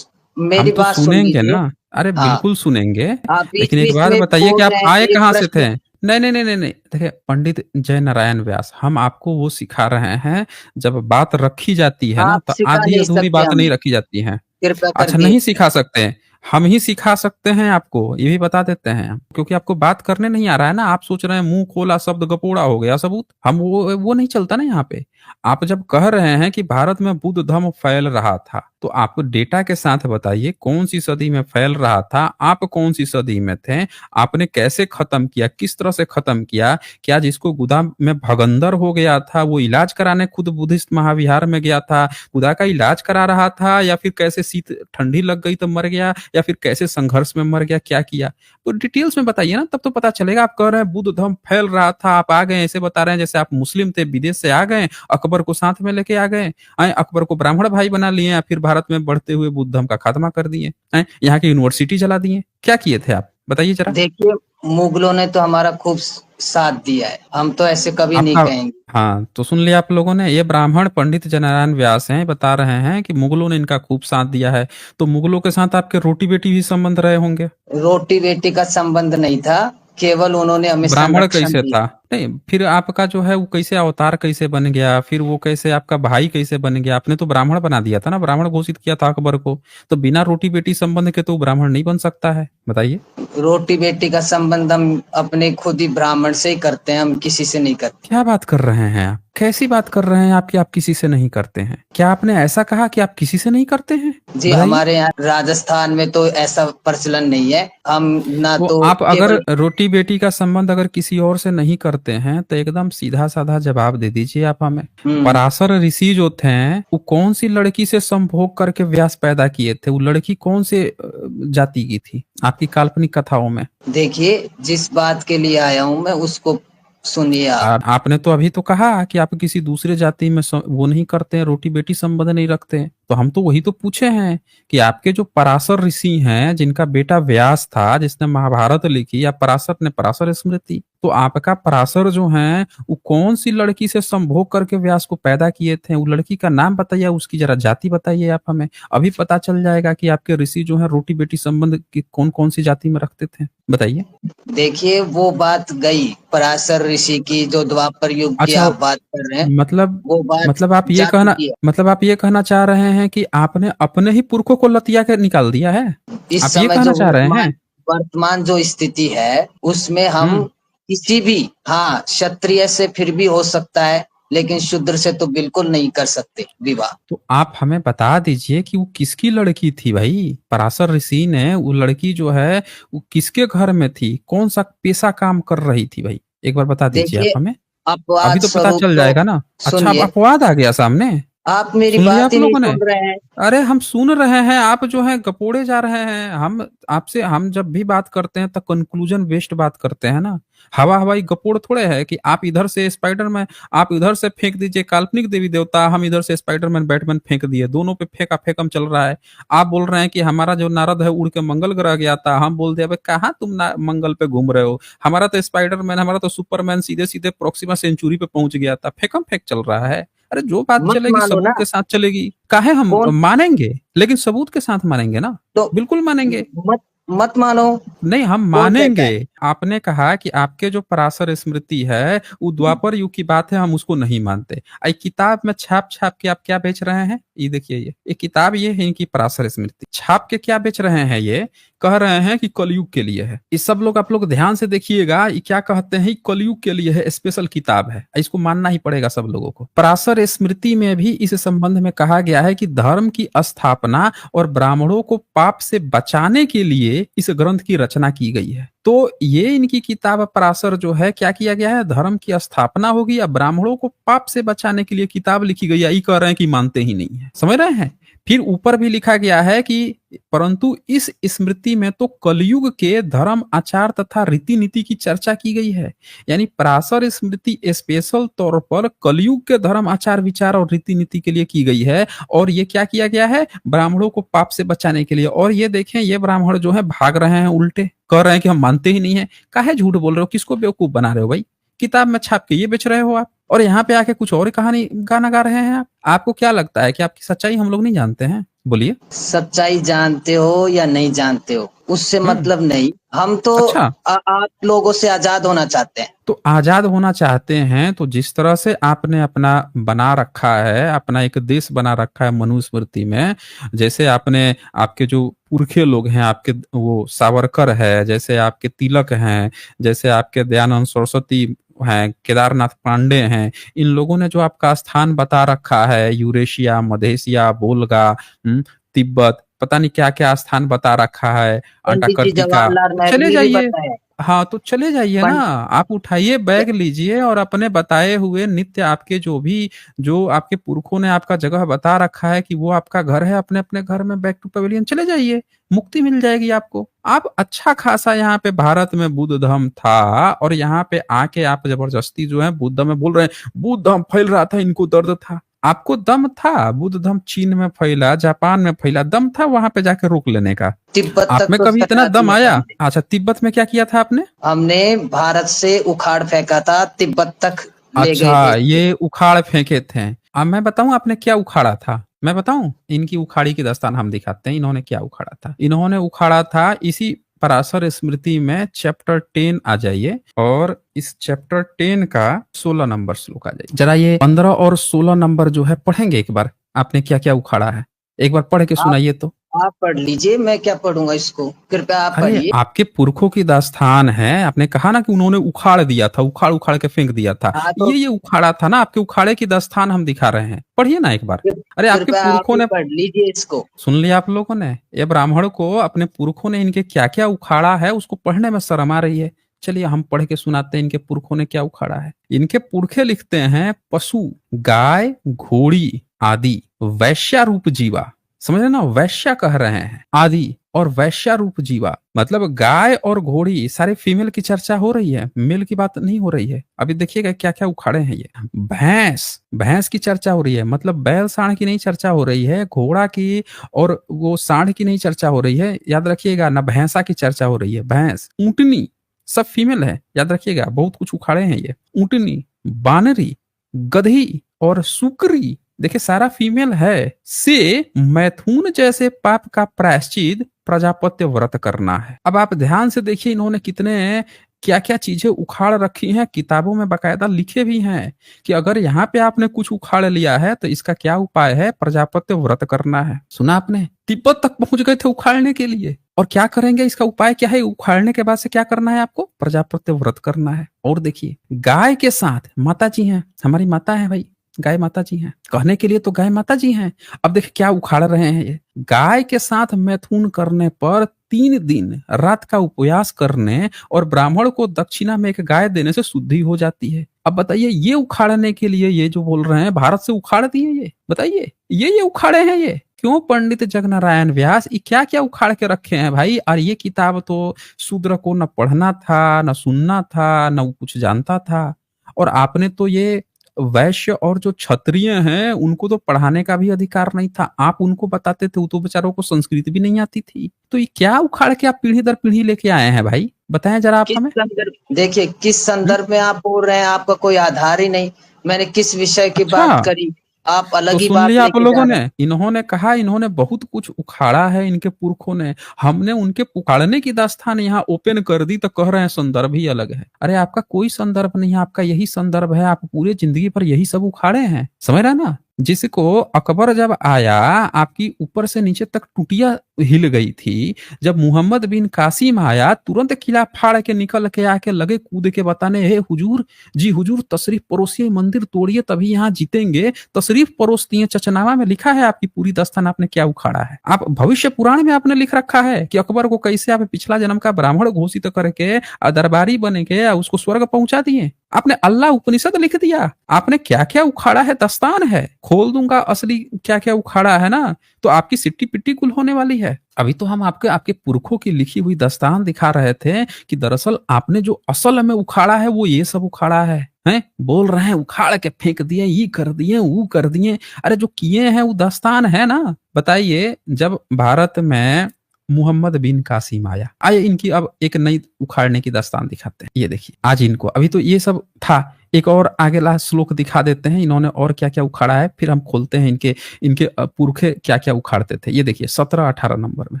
मेरी तो बात सुन सुनेंगे लीजिए। ना। अरे हाँ, बिल्कुल सुनेंगे, आप बीच लेकिन एक बीच बात में बताइए कि बोल आप रहे हैं, आए एक कहाँ से थे? प्रश्न। नहीं नहीं नहीं नहीं नहीं, देखिए पंडित जय नारायण व्यास, हम आपको वो सिखा रहे हैं, जब बात रखी जाती है ना आप तो सिखा आधी नहीं अधूरी सकते बात नहीं हमें, रखी जाती है। कृपया अच्छा, करके। नहीं सिखा सकते? हम ही सिखा सकते हैं आपको, ये भी बता देते हैं, क्योंकि आपको बात करने नहीं आ रहा है ना। आप सोच रहे हैं मुंह खोला शब्द गपोड़ा हो गया सबूत। हम वो नहीं चलता ना यहाँ पे। आप जब कह रहे हैं कि भारत में बुद्ध धर्म फैल रहा था, तो आप डेटा के साथ बताइए कौन सी सदी में फैल रहा था, आप कौन सी सदी में थे, आपने कैसे खत्म किया, किस तरह से खत्म किया? क्या जिसको गोदाम में भगंदर हो गया था वो इलाज कराने खुद बुद्धिस्ट महाविहार में गया था, खुदा का इलाज करा रहा था, या फिर कैसे शीत ठंडी लग गई तो मर गया, या फिर कैसे संघर्ष में मर गया, क्या किया? तो डिटेल्स में बताइए ना, तब तो पता चलेगा। आप कह रहे हैं बुद्ध धर्म फैल रहा था, आप आ गए ऐसे बता रहे हैं जैसे आप मुस्लिम थे, विदेश से आ गए, अकबर को साथ में लेके आ गए, अकबर को ब्राह्मण भाई बना लिए, या फिर भारत में बढ़ते हुए बुद्ध धर्म का खात्मा कर दिए, यहाँ की यूनिवर्सिटी जला दिए। क्या किए थे आप, बताइए जरा। देखिए, मुगलों ने तो हमारा खूब साथ दिया है, हम तो ऐसे कभी नहीं आपका, कहेंगे। हाँ तो सुन लिया आप लोगों ने। ये ब्राह्मण पंडित जयनारायण व्यास हैं, बता रहे हैं कि मुगलों ने इनका खूब साथ दिया है। तो मुगलों के साथ आपके रोटी बेटी भी संबंध रहे होंगे? रोटी बेटी का संबंध नहीं था, केवल उन्होंने हमें ब्राह्मण संरक्षण कैसे दिया। था? नहीं, फिर आपका जो है वो कैसे अवतार कैसे बन गया, फिर वो कैसे आपका भाई कैसे बन गया? आपने तो ब्राह्मण बना दिया था ना, ब्राह्मण घोषित किया था अकबर को। तो बिना रोटी बेटी संबंध के तो ब्राह्मण नहीं बन सकता है, बताइए। रोटी बेटी का संबंध हम अपने खुद ही ब्राह्मण से ही करते हैं, हम किसी से नहीं करते। क्या बात कर रहे हैं आप? कैसी बात कर रहे हैं आप कि आप किसी से नहीं करते हैं? क्या आपने ऐसा कहा कि आप किसी से नहीं करते हैं? जी, बताइए। हमारे यहाँ राजस्थान में तो ऐसा प्रचलन नहीं है। हम ना वो तो आप अगर केवल रोटी बेटी का संबंध अगर किसी और से नहीं करते हैं तो एकदम सीधा साधा जवाब दे दीजिए आप हमें। पराशर ऋषि जो थे वो कौन सी लड़की से संभोग करके व्यास पैदा किए थे? वो लड़की कौन से जाति की थी आपकी काल्पनिक कथाओं में? देखिए, जिस बात के लिए आया हूँ मैं उसको सुनिए आप। आपने तो अभी तो कहा कि आप किसी दूसरे जाति में वो नहीं करते हैं, रोटी बेटी संबंध नहीं रखते हैं। तो हम तो वही तो पूछे हैं कि आपके जो पराशर ऋषि हैं, जिनका बेटा व्यास था, जिसने महाभारत लिखी, या पराशर ने पराशर स्मृति, तो आपका पराशर जो है वो कौन सी लड़की से संभोग करके व्यास को पैदा किए थे? वो लड़की का नाम बताइए, उसकी जरा जाति बताइए आप हमें। अभी पता चल जाएगा कि आपके ऋषि जो है रोटी बेटी संबंध की कौन कौन सी जाति में रखते थे, बताइए। देखिए वो बात गई पराशर ऋषि की, जो द्वापर युग की अच्छा, आप बात कर रहे हैं, मतलब वो बात मतलब आप ये जा कहना चुकी है। मतलब आप ये कहना चाह रहे हैं कि आपने अपने ही पुरखों को लतिया के निकाल दिया है? इस आप ये समय कहना जो चाह रहे हैं? वर्तमान जो स्थिति है उसमें हम हम्म। किसी भी, हाँ क्षत्रिय से फिर भी हो सकता है, लेकिन शूद्र से तो बिल्कुल नहीं कर सकते विवाह। तो आप हमें बता दीजिए कि वो किसकी लड़की थी भाई? पराशर ऋषि ने वो लड़की जो है वो किसके घर में थी? कौन सा पेशा काम कर रही थी भाई? एक बार बता दीजिए आप देखिए हमें। अभी अपवाद तो पता स्वरूप चल तो जाएगा ना। अच्छा, अब सुनिए, अपवाद आ गया सामने। आप मेरी सुन लिया बात आप ही नहीं लोगों ने? सुन रहे हैं। अरे हम सुन रहे हैं, आप जो है गपोड़े जा रहे हैं। हम जब भी बात करते हैं तो कंक्लूजन बेस्ड बात करते हैं ना। हवा हवाई गपोड़ थोड़े है कि आप इधर से स्पाइडरमैन, आप इधर से फेंक दीजिए काल्पनिक देवी देवता, हम इधर से स्पाइडरमैन बैटमैन फेंक दिए, दोनों पे फेंका फेंकम चल रहा है। आप बोल रहे हैं कि हमारा जो नारद है उड़ के मंगल ग्रह गया था, हम बोल दिया भाई कहाँ तुम मंगल पे घूम रहे हो, हमारा तो स्पाइडरमैन, हमारा तो सुपरमैन सीधे सीधे प्रोक्सिमा सेंचुरी पे पहुंच गया था, फेंकम फेंक चल रहा है। अरे जो बात मत चलेगी मानो सबूत ना। के साथ चलेगी। काहे हम कौन मानेंगे, लेकिन सबूत के साथ मानेंगे ना। तो बिल्कुल मानेंगे। मत मत मानो। नहीं, हम कौन कहता मानेंगे। है? आपने कहा कि आपके जो पराशर स्मृति है वो द्वापर युग की बात है, हम उसको नहीं मानते। आई किताब में छाप छाप के आप क्या बेच रहे हैं? ये देखिए, ये किताब ये है इनकी पराशर स्मृति, छाप के क्या बेच रहे हैं? ये कह रहे हैं कि कलयुग के लिए है। इस सब लोग, आप लोग ध्यान से देखिएगा, ये क्या कहते हैं, कलयुग के लिए है, स्पेशल किताब है, इसको मानना ही पड़ेगा सब लोगों को। पराशर स्मृति में भी इस संबंध में कहा गया है कि धर्म की स्थापना और ब्राह्मणों को पाप से बचाने के लिए इस ग्रंथ की रचना की गई है। तो ये इनकी किताब पराशर जो है, क्या किया गया है, धर्म की स्थापना होगी या ब्राह्मणों को पाप से बचाने के लिए किताब लिखी गई है, ये कह रहे हैं कि मानते ही नहीं है। समझ रहे हैं? फिर ऊपर भी लिखा गया है कि परंतु इस स्मृति में तो कलयुग के धर्म आचार तथा रीति नीति की चर्चा की गई है। यानी पराशर स्मृति स्पेशल तौर पर कलयुग के धर्म आचार विचार और रीति नीति के लिए की गई है। और ये क्या किया गया है, ब्राह्मणों को पाप से बचाने के लिए। और ये देखें, ये ब्राह्मण जो है भाग रहे हैं, उल्टे कह रहे हैं कि हम मानते ही नहीं है। काहे झूठ बोल रहे हो? किसको बेवकूफ बना रहे हो भाई? किताब में छाप के ये बेच रहे हो आप, और यहाँ पे आके कुछ और कहानी गाना गा रहे हैं आप। आपको क्या लगता है कि आपकी सच्चाई हम लोग नहीं जानते हैं? बोलिए। सच्चाई जानते हो या नहीं जानते हो उससे हम्म। मतलब नहीं, हम तो अच्छा, आप लोगों से आजाद होना चाहते हैं। तो आजाद होना चाहते हैं तो जिस तरह से आपने अपना बना रखा है, अपना एक देश बना रखा है मनुस्मृति में, जैसे आपने, आपके जो पुरखे लोग हैं, आपके वो सावरकर है, जैसे आपके तिलक हैं, जैसे आपके दयानंद सरस्वती हैं, केदारनाथ पांडे हैं, इन लोगों ने जो आपका स्थान बता रखा है, यूरेशिया, मधेशिया, बोलगा, तिब्बत, पता नहीं क्या क्या स्थान बता रखा है, पंडित जी अंटार्कटिका, जवाहरलाल तो नेहरू चले ने भी जाइए। बताया। हाँ, तो चले जाइए ना। आप उठाइए बैग लीजिए और अपने बताए हुए नित्य, आपके जो भी, जो आपके पुरखों ने आपका जगह बता रखा है कि वो आपका घर है, अपने अपने घर में बैक टू पवेलियन चले जाइए, मुक्ति मिल जाएगी आपको। आप अच्छा खासा यहाँ पे भारत में बुद्ध धर्म था, और यहाँ पे आके आप जबरदस्ती जो है बुद्ध में बोल रहे हैं बुद्ध धर्म फैल रहा था, इनको दर्द था। आपको दम था? बुद्ध धर्म चीन में फैला, जापान में फैला, दम था वहां पे जाके रोक लेने का? तिब्बत आप तक में तो कभी इतना सटा दम दिया था आया? हमने। अच्छा, तिब्बत में क्या किया था आपने? हमने भारत से उखाड़ फेंका था, तिब्बत तक ले गए अच्छा, थे। ये उखाड़ फेंके थे। अब मैं बताऊं आपने क्या उखाड़ा था? मैं बताऊं, इनकी उखाड़ी की दास्तान हम दिखाते हैं, इन्होंने क्या उखाड़ा था। इन्होंने उखाड़ा था इसी पराशर स्मृति में चैप्टर 10 आ जाइए, और इस चैप्टर 10 का 16 नंबर श्लोक आ जाइए। जरा ये 15 और 16 नंबर जो है पढ़ेंगे एक बार, आपने क्या क्या उखाड़ा है, एक बार पढ़ के आप सुनाइए तो। आप पढ़ लीजिए, मैं क्या पढ़ूंगा इसको, कृपया आप अरे पढ़िए। आपके पुरखों की दास्तान है, आपने कहा ना कि उन्होंने उखाड़ दिया था, उखाड़ उखाड़ के फेंक दिया था। हाँ तो ये उखाड़ा था ना, आपके उखाड़े की दास्तान हम दिखा रहे हैं, पढ़िए ना एक बार। अरे आपके कृपया आप पुरखों ही ने, पढ़ लीजिए इसको। सुन लिया आप लोगों ने, ये ब्राह्मण को अपने पुरखों ने इनके क्या क्या उखाड़ा है उसको पढ़ने में शर्म आ रही है। चलिए हम पढ़ के सुनाते हैं इनके पुरखों ने क्या उखाड़ा है। इनके पुरखे लिखते हैं, पशु, गाय, घोड़ी आदि, वैश्या रूप जीवा, समझ रहे ना, वैश्या कह रहे हैं, आदि, और वैश्या रूप जीवा, मतलब गाय और घोड़ी सारे फीमेल की चर्चा हो रही है, मेल की बात नहीं हो रही है। अभी देखिएगा क्या क्या उखाड़े हैं ये। भैंस, भैंस की चर्चा हो रही है, मतलब बैल सांड की नहीं चर्चा हो रही है, घोड़ा की और वो सांड की नहीं चर्चा हो रही है, याद रखिएगा ना, भैंसा की चर्चा हो रही है। भैंस, ऊंटनी, सब फीमेल है, याद रखिएगा, बहुत कुछ उखाड़े हैं ये। ऊंटनी, बानरी, गधी और सुकरी, देखिए सारा फीमेल है। से मैथुन जैसे पाप का प्रायश्चित प्रजापत्य व्रत करना है। अब आप ध्यान से देखिए इन्होंने कितने क्या क्या चीजें उखाड़ रखी हैं, किताबों में बकायदा लिखे भी हैं कि अगर यहाँ पे आपने कुछ उखाड़ लिया है तो इसका क्या उपाय है, प्रजापत्य व्रत करना है। सुना आपने, तिब्बत तक पहुंच गए थे उखाड़ने के लिए, और क्या करेंगे, इसका उपाय क्या है, उखाड़ने के बाद से क्या करना है आपको, प्रजापत्य व्रत करना है। और देखिए गाय के साथ, माता जी हैं, हमारी माता है भाई, गाय माता जी हैं, कहने के लिए तो गाय माता जी हैं। अब देखिए क्या उखाड़ रहे हैं ये, गाय के साथ मैथुन करने पर 3 दिन रात का उपवास करने और ब्राह्मण को दक्षिणा में एक गाय देने से शुद्धि हो जाती है। अब बताइए ये उखाड़ने के लिए ये जो बोल रहे हैं भारत से उखाड़ दिए, ये बताइए ये उखाड़े हैं ये क्यों? पंडित जगनारायण व्यास ये क्या क्या उखाड़ के रखे हैं भाई। और ये किताब तो शूद्र को न पढ़ना था, न सुनना था, न कुछ जानता था। और आपने तो ये वैश्य और जो क्षत्रिय हैं उनको तो पढ़ाने का भी अधिकार नहीं था, आप उनको बताते थे, वो तो बेचारों को संस्कृत भी नहीं आती थी। तो ये क्या उखाड़ के आप पीढ़ी दर पीढ़ी लेके आए हैं भाई, बताएं जरा आप किस हमें। संदर्भ, देखिए किस संदर्भ में आप बोल रहे हैं, आपका कोई आधार ही नहीं। मैंने किस विषय की अच्छा, बात करी, आप अलग तो ही सुन बात लिया आप लेके जा लोगों रहे ने, इन्होंने कहा इन्होंने बहुत कुछ उखाड़ा है इनके पुरखों ने, हमने उनके उखाड़ने की दास्तान यहाँ ओपन कर दी तो कह रहे हैं संदर्भ ही अलग है। अरे आपका कोई संदर्भ नहीं है, आपका यही संदर्भ है, आप पूरे जिंदगी पर यही सब उखाड़े हैं, समझ रहे ना। जिसको अकबर जब आया आपकी ऊपर से नीचे तक टुटिया हिल गई थी, जब मोहम्मद बिन कासिम आया तुरंत किला फाड़ के निकल के आके लगे कूद के बताने, हे हुजूर जी हुजूर तशरीफ परोसिए, मंदिर तोड़िए तभी यहाँ जीतेंगे, तशरीफ परोसती है। चचनामा में लिखा है आपकी पूरी दास्तान, आपने क्या उखाड़ा है। आप भविष्य पुराण में आपने लिख रखा है कि अकबर को कैसे आप पिछला जन्म का ब्राह्मण घोषित करके दरबारी बने के उसको स्वर्ग पहुंचा दिए। आपने अल्लाह उपनिषद लिख दिया, आपने क्या क्या उखाड़ा है, दस्तान है, खोल दूंगा असली क्या क्या उखाड़ा है ना, तो आपकी सिट्टी पिट्टी कुल होने वाली है। अभी तो हम आपके पुरखों की लिखी हुई दस्तान दिखा रहे थे कि दरअसल आपने जो असल में उखाड़ा है वो ये सब उखाड़ा है, हैं? बोल रहे हैं उखाड़ के फेंक दिए, ये कर दिए, वो कर दिए। अरे जो किए हैं वो दास्तान है ना। बताइए जब भारत में मोहम्मद बिन कासिम आया, आइए इनकी अब एक नई उखाड़ने की दास्तान दिखाते हैं। ये देखिए आज इनको, अभी तो ये सब था, एक और आगे ला श्लोक दिखा देते हैं इन्होंने और क्या क्या उखाड़ा है, फिर हम खोलते हैं इनके इनके पुरखे क्या क्या उखाड़ते थे। ये देखिए 17-18 नंबर में,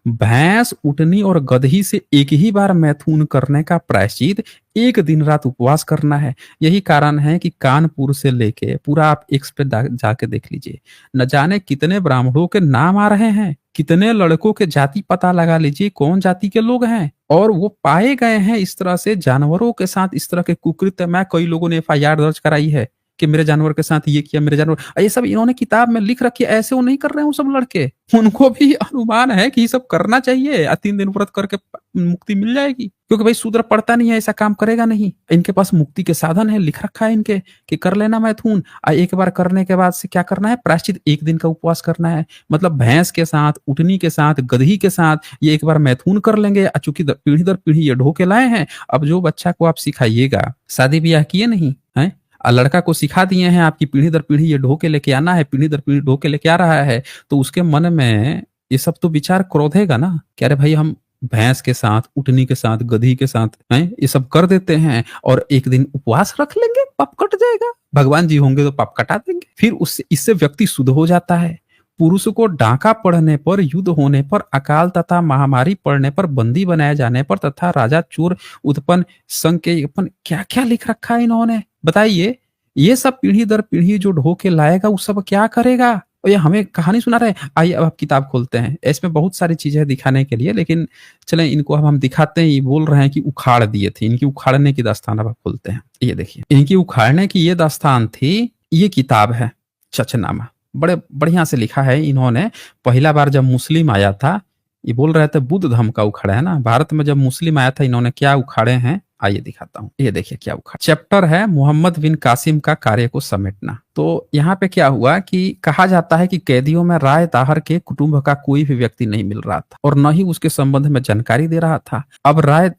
भैंस, उटनी और गधी से एक ही बार मैथुन करने का प्रायश्चित 1 दिन रात उपवास करना है। यही कारण है कि कानपुर से लेके पूरा आप एक्स पे जाके देख लीजिए, न जाने कितने ब्राह्मणों के नाम आ रहे हैं, कितने लड़कों के जाति पता लगा लीजिए कौन जाति के लोग हैं, और वो पाए गए हैं इस तरह से जानवरों के साथ इस तरह के कुकृत्य में। कई लोगों ने FIR दर्ज कराई है कि मेरे जानवर के साथ ये किया, मेरे जानवर, ये सब इन्होंने किताब में लिख रखी है। ऐसे वो नहीं कर रहे हैं वो सब लड़के, उनको भी अनुमान है कि ये सब करना चाहिए, 3 दिन व्रत करके मुक्ति मिल जाएगी, क्योंकि भाई शूद्र पढ़ता नहीं है, ऐसा काम करेगा नहीं। इनके पास मुक्ति के साधन है, लिख रखा है इनके कि कर लेना मैथुन, एक बार करने के बाद से क्या करना है, प्रायश्चित 1 दिन का उपवास करना है। मतलब भैंस के साथ, उटनी के साथ, गधी के साथ ये एक बार मैथुन कर लेंगे। चूंकि पीढ़ी दर पीढ़ी ये ढो के लाए हैं, अब जो बच्चा को आप सिखाइएगा, शादी ब्याह किए नहीं है, लड़का को सिखा दिए हैं आपकी पीढ़ी दर पीढ़ी ये ढो के लेके आना है, पीढ़ी दर पीढ़ी ढो के लेके आ रहा है, तो उसके मन में ये सब तो विचार क्रोधेगा ना कि अरे भाई हम भैंस के साथ, उटनी के साथ, गधी के साथ हैं ये सब कर देते हैं और 1 दिन उपवास रख लेंगे, पाप कट जाएगा, भगवान जी होंगे तो पाप कटा देंगे। फिर उससे इससे व्यक्ति शुद्ध हो जाता है। पुरुष को डांका पड़ने पर, युद्ध होने पर, अकाल तथा महामारी पड़ने पर, बंदी बनाए जाने पर तथा राजा चोर उत्पन्न संग के क्या क्या लिख रखा है इन्होंने, बताइए। ये सब पीढ़ी दर पीढ़ी जो ढो के लाएगा वो सब क्या करेगा, और ये हमें कहानी सुना रहे। आइए अब आप किताब खोलते हैं, इसमें बहुत सारी चीजें दिखाने के लिए, लेकिन चलें इनको अब हम दिखाते हैं। ये बोल रहे हैं कि उखाड़ दिए थे, इनकी उखाड़ने की दास्तान अब आप खोलते हैं। ये देखिए इनकी उखाड़ने की ये दास्तान थी, ये किताब है चचनामा, बड़े बढ़िया से लिखा है इन्होंने। पहला बार जब मुस्लिम आया था, ये बोल रहे थे बुद्ध धर्म का उखाड़ा है ना, भारत में जब मुस्लिम आया था इन्होंने क्या उखाड़े हैं, आइए दिखाता हूँ, ये देखिए क्या उखाड़ा। चैप्टर है मोहम्मद बिन कासिम का कार्य को समेटना। तो यहाँ पे क्या हुआ कि कहा जाता है कि कैदियों में राय ताहर के कुटुंब का कोई भी व्यक्ति नहीं मिल रहा था और न ही उसके संबंध में जानकारी दे रहा था। अब राय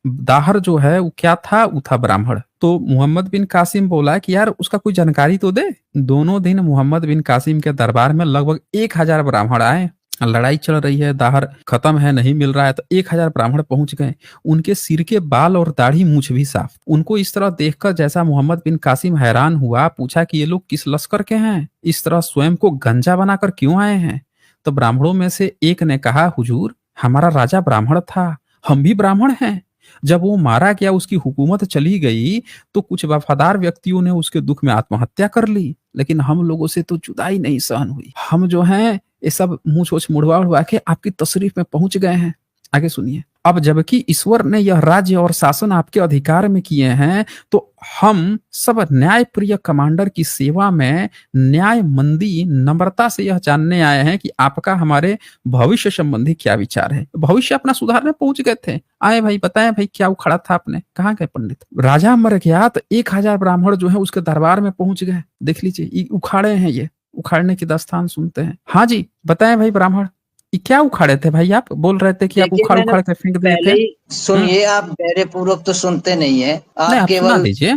दाहर जो है वो क्या था, वो था ब्राह्मण। तो मोहम्मद बिन कासिम बोला कि यार उसका कोई जानकारी तो दे। दोनों दिन मोहम्मद बिन कासिम के दरबार में लगभग 1000 ब्राह्मण आए। लड़ाई चल रही है, दाहर खत्म है, नहीं मिल रहा है, तो 1000 ब्राह्मण पहुंच गए। उनके सिर के बाल और दाढ़ी मूछ भी साफ। उनको इस तरह देखकर जैसा मोहम्मद बिन कासिम हैरान हुआ, पूछा कि ये लोग किस लश्कर के हैं, इस तरह स्वयं को गंजा बनाकर क्यों आए हैं। तो ब्राह्मणों में से एक ने कहा, हुजूर हमारा राजा ब्राह्मण था, हम भी ब्राह्मण हैं। जब वो मारा गया, उसकी हुकूमत चली गई, तो कुछ वफादार व्यक्तियों ने उसके दुख में आत्महत्या कर ली, लेकिन हम लोगों से तो जुदाई नहीं सहन हुई। हम जो हैं ये सब मुंह सोच मुड़वा उड़वा के आपकी तशरीफ में पहुंच गए हैं। आगे सुनिए। अब जबकि ईश्वर ने यह राज्य और शासन आपके अधिकार में किए हैं, तो हम सब न्याय प्रिय कमांडर की सेवा में न्याय मंदी नम्रता से यह जानने आए हैं कि आपका हमारे भविष्य संबंधी क्या विचार है। भविष्य अपना सुधारने पहुंच गए थे। आए भाई, बताएं भाई क्या उखड़ा था आपने, कहाँ गए पंडित। राजा मर गया तो 1000 ब्राह्मण जो है उसके दरबार में पहुंच गए। देख लीजिए, ये उखाड़े हैं, ये उखाड़ने की दास्तान सुनते हैं। हाँ जी बताएं भाई ब्राह्मण, ये क्या उखाड़े थे भाई? आप बोल रहे थे कि आप देखिए, उखाड़ मैंने उखाड़ के फेंक दिए पहले थे। ही सुनिए, आप धैर्य पूर्वक तो सुनते नहीं है नहीं, आप आप सुना केवल। दीजिए।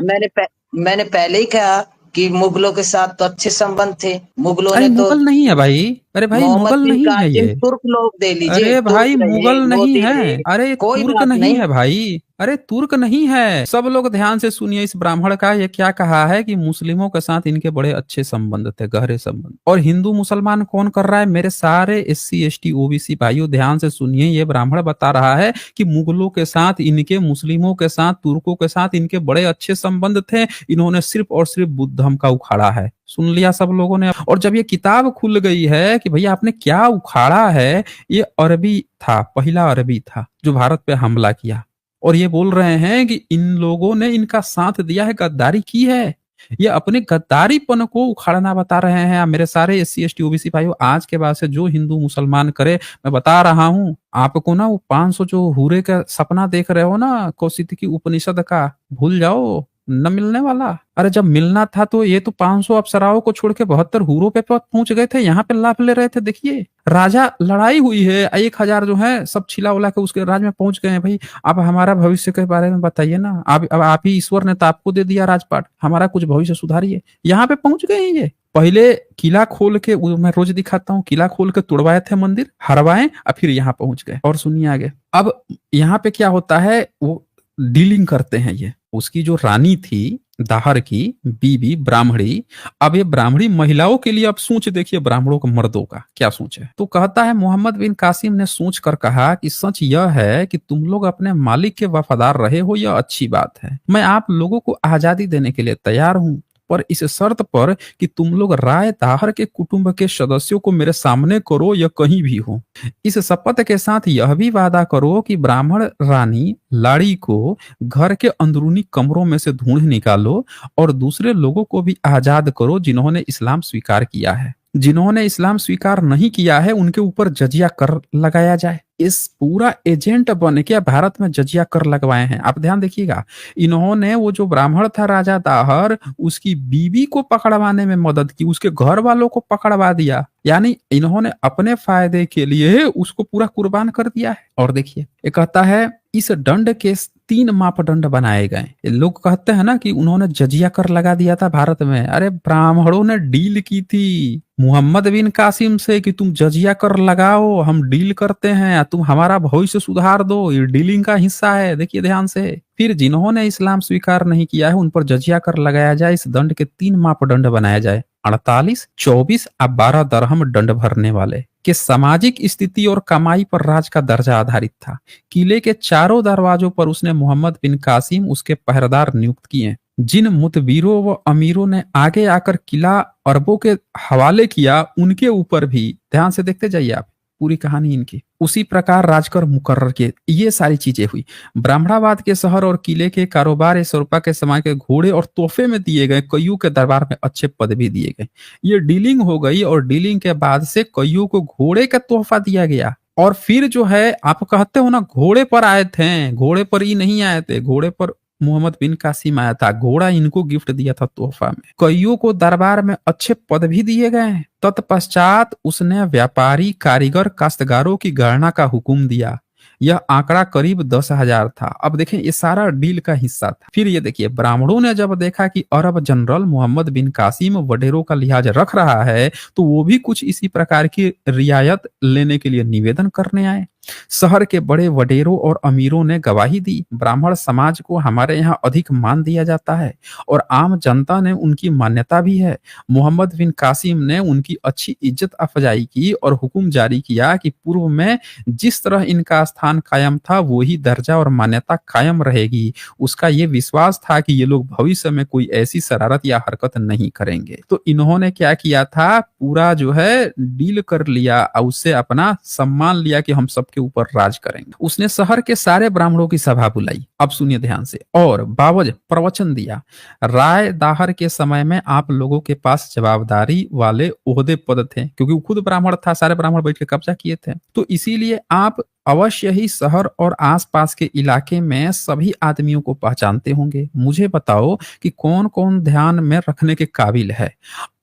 मैंने पहले ही कहा कि मुगलों के साथ तो अच्छे संबंध थे। मुगलों अरे ने तो मुगल नहीं है भाई, अरे भाई मोहम्मद मुगल बिन नहीं है कासिम ये। तुर्क लोग दे लीजिए, अरे तुर्क भाई रहे, मुगल नहीं मोदी है, रहे, अरे कोई तुर्क बात नहीं नहीं। है भाई, अरे तुर्क नहीं है। सब लोग ध्यान से सुनिए इस ब्राह्मण का। ये क्या कहा है कि मुस्लिमों के साथ इनके बड़े अच्छे संबंध थे, गहरे संबंध। और हिंदू मुसलमान कौन कर रहा है? मेरे सारे SC ST OBC भाइयों ध्यान से सुनिए। ये ब्राह्मण बता रहा है कि मुगलों के साथ इनके, मुस्लिमों के साथ, तुर्कों के साथ इनके बड़े अच्छे संबंध थे। इन्होंने सिर्फ और सिर्फ बुद्ध धर्म का उखाड़ा है। सुन लिया सब लोगों ने। और जब ये किताब खुल गई है कि भैया आपने क्या उखाड़ा है, ये अरबी था, पहला अरबी था जो भारत पे हमला किया। और ये बोल रहे हैं कि इन लोगों ने इनका साथ दिया है, गद्दारी की है। ये अपने गद्दारीपन को उखाड़ना बता रहे हैं। मेरे सारे SC ST OBC भाइयों, आज के बाद से जो हिंदू मुसलमान करे, मैं बता रहा हूं आपको ना, वो 500 जो हूरे का सपना देख रहे हो ना कौशिकी उपनिषद का, भूल जाओ, न मिलने वाला। अरे जब मिलना था तो ये तो 500 अप्सराओं को छोड़ के 72 हूरों पे पहुंच गए थे, यहाँ पे लाभ ले रहे थे। देखिए राजा, लड़ाई हुई है, 1000 जो है सब छिला उला के उसके राज में पहुंच गए हैं। भाई अब हमारा भविष्य के बारे में बताइए ना। अब आप ही ईश्वर ने तो आपको दे दिया राजपाट, हमारा कुछ भविष्य सुधारिए। यहाँ पे पहुंच गए हैं ये। पहले किला खोल के, मैं रोज दिखाता हूँ, किला खोल के तुड़वाए थे मंदिर, हरवाए, और फिर यहाँ पहुंच गए। और सुनिए आगे। अब यहाँ पे क्या होता है, वो डीलिंग करते हैं। ये उसकी जो रानी थी दाहर की बीबी ब्राह्मणी। अब ये ब्राह्मणी महिलाओं के लिए, अब सोच देखिए ब्राह्मणों का, मर्दों का क्या सोच है। तो कहता है मोहम्मद बिन कासिम ने सोच कर कहा कि सच यह है कि तुम लोग अपने मालिक के वफादार रहे हो, यह अच्छी बात है। मैं आप लोगों को आजादी देने के लिए तैयार हूँ, पर इस शर्त पर कि तुम लोग राय दाहर के कुटुंब के सदस्यों को मेरे सामने करो या कहीं भी हो। इस शपथ के साथ यह भी वादा करो कि ब्राह्मण रानी लाड़ी को घर के अंदरूनी कमरों में से ढूंढ निकालो और दूसरे लोगों को भी आजाद करो जिन्होंने इस्लाम स्वीकार किया है। जिन्होंने इस्लाम स्वीकार नहीं किया है उनके ऊपर जजिया कर लगाया जाए। इस पूरा एजेंट बन के भारत में जजिया कर लगवाए हैं। आप ध्यान देखिएगा, इन्होंने वो जो ब्राह्मण था राजा दाहर, उसकी बीवी को पकड़वाने में मदद की, उसके घर वालों को पकड़वा दिया। यानी इन्होंने अपने फायदे के लिए उसको पूरा कुर्बान कर दिया है। और देखिए ये कहता है इस दंड के 3 मापदंड बनाए गए। लोग कहते हैं ना कि उन्होंने जजिया कर लगा दिया था भारत में। अरे ब्राह्मणों ने डील की थी मोहम्मद बिन कासिम से कि तुम जजिया कर लगाओ, हम डील करते हैं, तुम हमारा भविष्य सुधार दो। ये डीलिंग का हिस्सा है, देखिए ध्यान से। फिर जिन्होंने इस्लाम स्वीकार नहीं किया है उन पर जजिया कर लगाया जाए। इस दंड के 3 मापदंड बनाए जाए, 48, 24 और 12 दरहम दंड भरने वाले। कि सामाजिक स्थिति और कमाई पर राज का दर्जा आधारित था। किले के चारों दरवाजों पर उसने मोहम्मद बिन कासिम उसके पहरेदार नियुक्त किए। जिन मुतबीरों व अमीरों ने आगे आकर किला अरबों के हवाले किया, उनके ऊपर भी ध्यान से देखते जाइए आप पूरी कहानी इनकी। उसी प्रकार राजकर मुकर्रर किए। ये सारी चीजें हुई। ब्राह्मणाबाद के शहर और किले के कारोबार 100 रुपया के समय के घोड़े और तोहफे में दिए गए। कईयों के दरबार में अच्छे पद भी दिए गए। ये डीलिंग हो गई और डीलिंग के बाद से कईयों को घोड़े का तोहफा दिया गया। और फिर जो है आप कहते हो ना घोड़े पर आए थे, घोड़े पर ही नहीं आए थे, घोड़े पर मोहम्मद बिन कासिम आया था, घोड़ा इनको गिफ्ट दिया था तोहफा में। कईयों को दरबार में अच्छे पद भी दिए गए हैं। तत्पश्चात उसने व्यापारी, कारीगर, काश्तकारों की गणना का हुक्म दिया। यह आंकड़ा करीब 10,000 था। अब देखें ये सारा डील का हिस्सा था। फिर ये देखिए ब्राह्मणों ने जब देखा कि अरब जनरल मोहम्मद बिन कासिम वडेरों का लिहाज रख रहा है तो वो भी कुछ इसी प्रकार की रियायत लेने के लिए निवेदन करने आए। शहर के बड़े वडेरों और अमीरों ने गवाही दी, ब्राह्मण समाज को हमारे यहाँ अधिक मान दिया जाता है और आम जनता ने उनकी मान्यता भी है। मोहम्मद बिन कासिम ने उनकी अच्छी इज्जत अफजाई की और हुक्म जारी किया कि पूर्व में जिस तरह इनका स्थान कायम था वही दर्जा और मान्यता कायम रहेगी। उसका ये विश्वास था कि ये लोग भविष्य में कोई ऐसी शरारत या हरकत नहीं करेंगे। तो इन्होंने क्या किया था, पूरा जो है डील कर लिया और उससे अपना सम्मान लिया कि हम सबके ऊपर राज करेंगे। उसने शहर के सारे ब्राह्मणों की सभा बुलाई, अब सुनिए ध्यान से, और बावज प्रवचन दिया। राय दाहर के समय में आप लोगों के पास जवाबदारी वाले ओहदे पद थे, क्योंकि वो खुद ब्राह्मण था, सारे ब्राह्मण बैठ के कब्जा किए थे, तो इसीलिए आप अवश्य ही शहर और आसपास के इलाके में सभी आदमियों को पहचानते होंगे। मुझे बताओ कि कौन कौन ध्यान में रखने के काबिल है।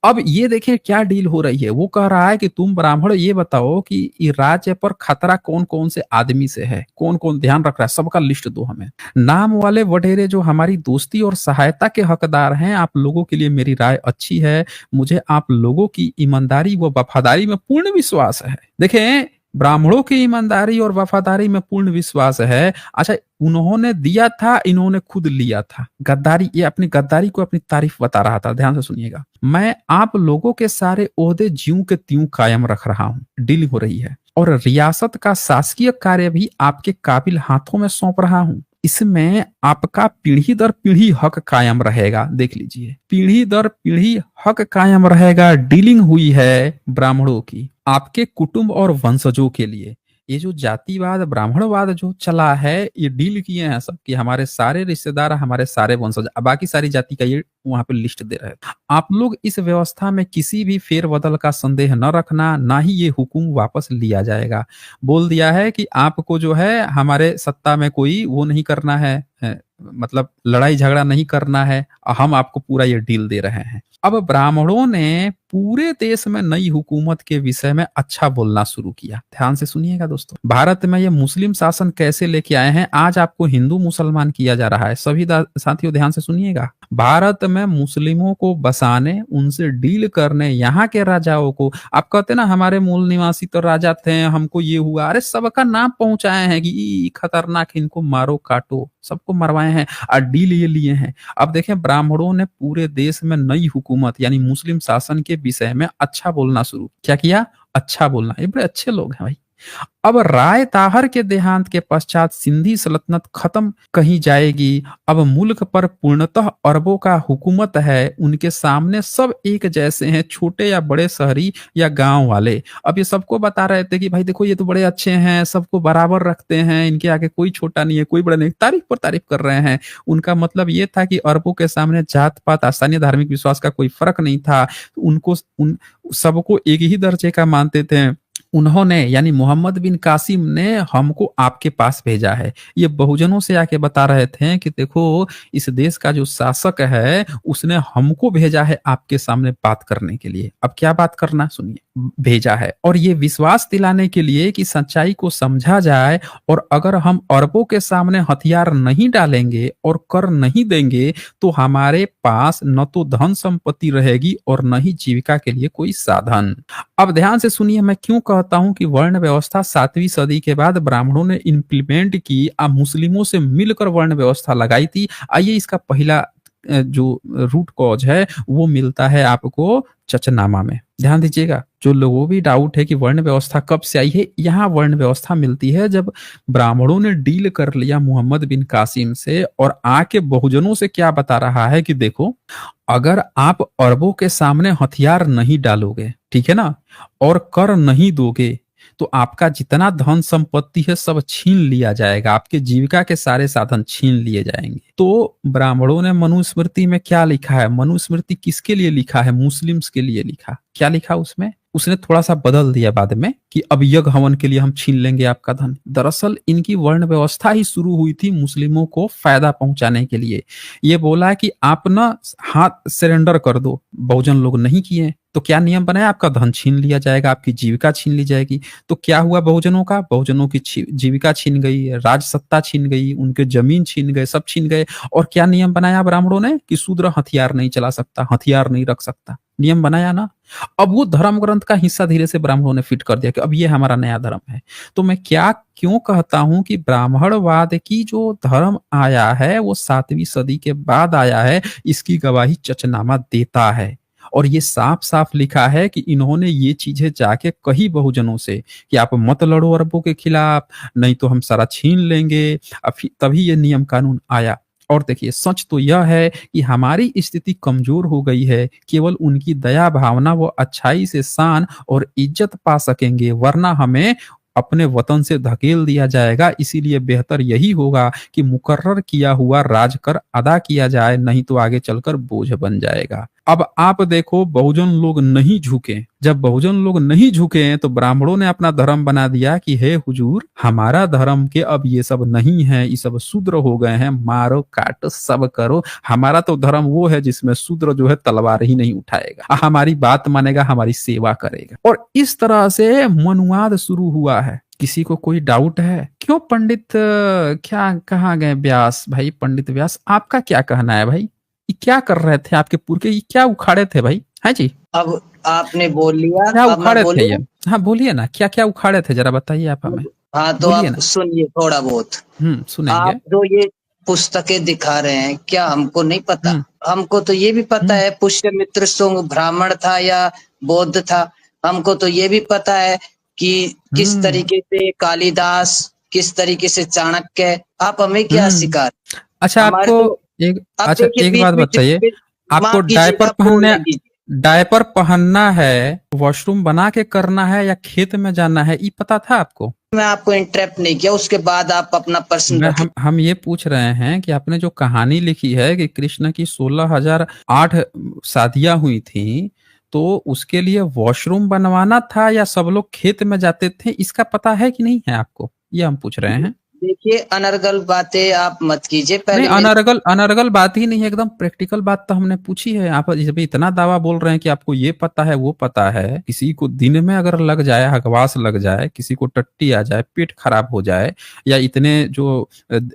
अब ये देखिए क्या डील हो रही है। वो कह रहा है कि तुम ब्राह्मण ये बताओ कि राज्य पर खतरा कौन कौन से आदमी से है, कौन कौन ध्यान रख रहा है, सबका लिस्ट दो हमें। नाम वाले वडेरे जो हमारी दोस्ती और सहायता के हकदार हैं, आप लोगों के लिए मेरी राय अच्छी है। मुझे आप लोगों की ईमानदारी व वफादारी में पूर्ण विश्वास है। देखें, ब्राह्मणों की ईमानदारी और वफादारी में पूर्ण विश्वास है। अच्छा, उन्होंने दिया था, इन्होंने खुद लिया था। गद्दारी, ये अपनी गद्दारी को अपनी तारीफ बता रहा था, ध्यान से सुनिएगा। मैं आप लोगों के सारे ओहदे ज्यों के त्यों कायम रख रहा हूं, डील हो रही है, और रियासत का शासकीय कार्य भी आपके काबिल हाथों में सौंप रहा हूं। इसमें आपका पीढ़ी दर पीढ़ी हक कायम रहेगा। देख लीजिए, पीढ़ी दर पीढ़ी हक कायम रहेगा। डीलिंग हुई है ब्राह्मणों की, आपके कुटुंब और वंशजों के लिए। ये जो जातिवाद ब्राह्मणवाद जो चला है, ये डील किए हैं सब कि हमारे सारे रिश्तेदार, हमारे सारे वंशज, बाकी सारी जाति का ये वहां पे लिस्ट दे रहे हैं। आप लोग इस व्यवस्था में किसी भी फेरबदल का संदेह न रखना, ना ही ये हुक्म वापस लिया जाएगा। बोल दिया है कि आपको जो है हमारे सत्ता में कोई वो नहीं करना है, मतलब लड़ाई झगड़ा नहीं करना है। हम आपको पूरा ये डील दे रहे हैं। अब ब्राह्मणों ने पूरे देश में नई हुकूमत के विषय में अच्छा बोलना शुरू किया। ध्यान से सुनिएगा दोस्तों, भारत में ये मुस्लिम शासन कैसे लेके आए हैं, आज आपको हिंदू मुसलमान किया जा रहा है। सभी साथियों ध्यान से सुनिएगा, भारत में मुस्लिमों को बसाने, उनसे डील करने, यहाँ के राजाओं को, आप कहते ना हमारे मूल निवासी तो राजा थे, हमको ये हुआ, अरे सबका नाम पहुंचाए हैं कि खतरनाक, इनको मारो काटो, सबको मरवाए हैं और डील ये लिए हैं। अब देखें, ब्राह्मणों ने पूरे देश में नई हुकूमत यानी मुस्लिम शासन के विषय में अच्छा बोलना शुरू क्या किया, अच्छा बोलना। ये बड़े अच्छे लोग हैं भाई। अब राय ताहर के देहांत के पश्चात सिंधी सल्तनत खत्म कही जाएगी। अब मुल्क पर पूर्णतः अरबों का हुकूमत है। उनके सामने सब एक जैसे हैं, छोटे या बड़े, शहरी या गांव वाले। अब ये सबको बता रहे थे कि भाई देखो ये तो बड़े अच्छे हैं, सबको बराबर रखते हैं, इनके आगे कोई छोटा नहीं है, कोई बड़ा नहीं, तारीफ पर तारीफ कर रहे हैं। उनका मतलब ये था कि अरबों के सामने जात पात, स्थानीय धार्मिक विश्वास का कोई फर्क नहीं था। उनको सबको एक ही दर्जे का मानते थे। उन्होंने यानी मोहम्मद बिन कासिम ने हमको आपके पास भेजा है। ये बहुजनों से आके बता रहे थे कि देखो इस देश का जो शासक है उसने हमको भेजा है आपके सामने बात करने के लिए। अब क्या बात करना, सुनिए, भेजा है और ये विश्वास दिलाने के लिए कि सच्चाई को समझा जाए, और अगर हम अरबों के सामने हथियार नहीं डालेंगे और कर नहीं देंगे तो हमारे पास न तो धन संपत्ति रहेगी और न ही जीविका के लिए कोई साधन। अब ध्यान से सुनिए, मैं क्यों कहता हूं कि वर्ण व्यवस्था 7वीं सदी के बाद ब्राह्मणों ने इंप्लीमेंट की, अब मुस्लिमों से मिलकर वर्ण व्यवस्था लगाई थी। आइए इसका पहला जो रूट कॉज है वो मिलता है आपको चचनामा में। ध्यान दीजिएगा, जो लोगों भी डाउट है कि वर्ण व्यवस्था कब से आई है, यहाँ वर्ण व्यवस्था मिलती है जब ब्राह्मणों ने डील कर लिया मोहम्मद बिन कासिम से और आके बहुजनों से क्या बता रहा है कि देखो अगर आप अरबों के सामने हथियार नहीं डालोगे, ठीक है ना, और कर नहीं दोगे तो आपका जितना धन संपत्ति है सब छीन लिया जाएगा, आपके जीविका के सारे साधन छीन लिए जाएंगे। तो ब्राह्मणों ने मनुस्मृति में क्या लिखा है, मनुस्मृति किसके लिए लिखा है, मुस्लिम्स के लिए लिखा। क्या लिखा उसमें उसने थोड़ा सा बदल दिया बाद में कि अब यज्ञ हवन के लिए हम छीन लेंगे आपका धन। दरअसल इनकी वर्ण व्यवस्था ही शुरू हुई थी मुस्लिमों को फायदा पहुंचाने के लिए। ये बोला कि आप ना हाथ सरेंडर कर दो, बहुजन लोग नहीं किए तो क्या नियम बनाया, आपका धन छीन लिया जाएगा, आपकी जीविका छीन ली जाएगी। तो क्या हुआ बहुजनों का, बहुजनों की जीविका छीन गई, राज सत्ता छीन गई, उनके जमीन छीन गए, सब छीन गए। और क्या नियम बनाया ब्राह्मणों ने कि शूद्र हथियार नहीं चला सकता, हथियार नहीं रख सकता, नियम बनाया ना। अब वो धर्म ग्रंथ का हिस्सा धीरे से ब्राह्मणों ने फिट कर दिया कि अब ये हमारा नया धर्म है। तो मैं क्या क्यों कहता हूं कि ब्राह्मणवाद की जो धर्म आया है वो 7वीं सदी के बाद आया है, इसकी गवाही चचनामा देता है। और ये साफ साफ लिखा है कि इन्होंने ये चीजें जाके कही बहुजनों से कि आप मत लड़ो अरबों के खिलाफ, नहीं तो हम सारा छीन लेंगे। तभी ये नियम कानून आया। और देखिए सच तो यह है कि हमारी स्थिति कमजोर हो गई है, केवल उनकी दया भावना वो अच्छाई से शान और इज्जत पा सकेंगे, वरना हमें अपने वतन से धकेल दिया जाएगा। इसीलिए बेहतर यही होगा कि मुकर्रर किया हुआ राजकर अदा किया जाए, नहीं तो आगे चलकर बोझ बन जाएगा। अब आप देखो बहुजन लोग नहीं झुके, जब बहुजन लोग नहीं झुके तो ब्राह्मणों ने अपना धर्म बना दिया कि हे हुजूर हमारा धर्म के अब ये सब नहीं है, ये सब शूद्र हो गए हैं, मारो काटो सब करो। हमारा तो धर्म वो है जिसमें शूद्र जो है तलवार ही नहीं उठाएगा, हमारी बात मानेगा, हमारी सेवा करेगा। और इस तरह से मनुवाद शुरू हुआ है। किसी को कोई डाउट है? क्यों पंडित क्या कहाँ गए व्यास भाई? पंडित व्यास आपका क्या कहना है भाई? ये क्या कर रहे थे आपके पुरखे, ये क्या उखाड़े थे भाई? है जी, अब आपने बोल लिया, क्या अब मैं उखाड़े थे बोलूं? ये? हाँ बोलिए ना, क्या क्या उखाड़े थे, जरा बताइए आप हमें। हाँ तो बोलिए आप ना। सुनिए थोड़ा बहुत। सुनेंगे। आप जो ये पुस्तकें दिखा रहे हैं, क्या हमको नहीं पता? हमको तो ये भी पता है पुष्यमित्र शुंग ब्राह्मण था या बौद्ध था। हमको तो ये भी पता है कि किस तरीके से कालिदास, किस तरीके से चाणक्य। आप हमें क्या सिखा रहे? अच्छा हमारे आपको तो अच्छा देखिए एक बीच बात में बताइए, आपको माफ कीजिएगा, डायपर आप बोलने पहनने, दीजिए। डायपर पहनना है, वॉशरूम बना के करना है या खेत में जाना है, ये पता था आपको? मैं आपको इंटरप्ट नहीं किया, उसके बाद आप अपना प्रश्न रखें। हम ये पूछ रहे हैं कि आपने जो कहानी लिखी है कि कृष्ण की 16,008 शादियां हुई थी, तो उसके लिए वॉशरूम बनवाना था या सब लोग खेत में जाते थे, इसका पता है कि नहीं है आपको? ये हम पूछ रहे हैं। देखिए अनर्गल बातें आप मत कीजिए। नहीं, पहले अनर्गल बात ही नहीं है, एकदम प्रैक्टिकल बात तो हमने पूछी है। आप जब इतना दावा बोल रहे हैं कि आपको ये पता है वो पता है, किसी को दिन में अगर लग जाए, हकवास लग जाए, किसी को टट्टी आ जाए, पेट खराब हो जाए, या इतने जो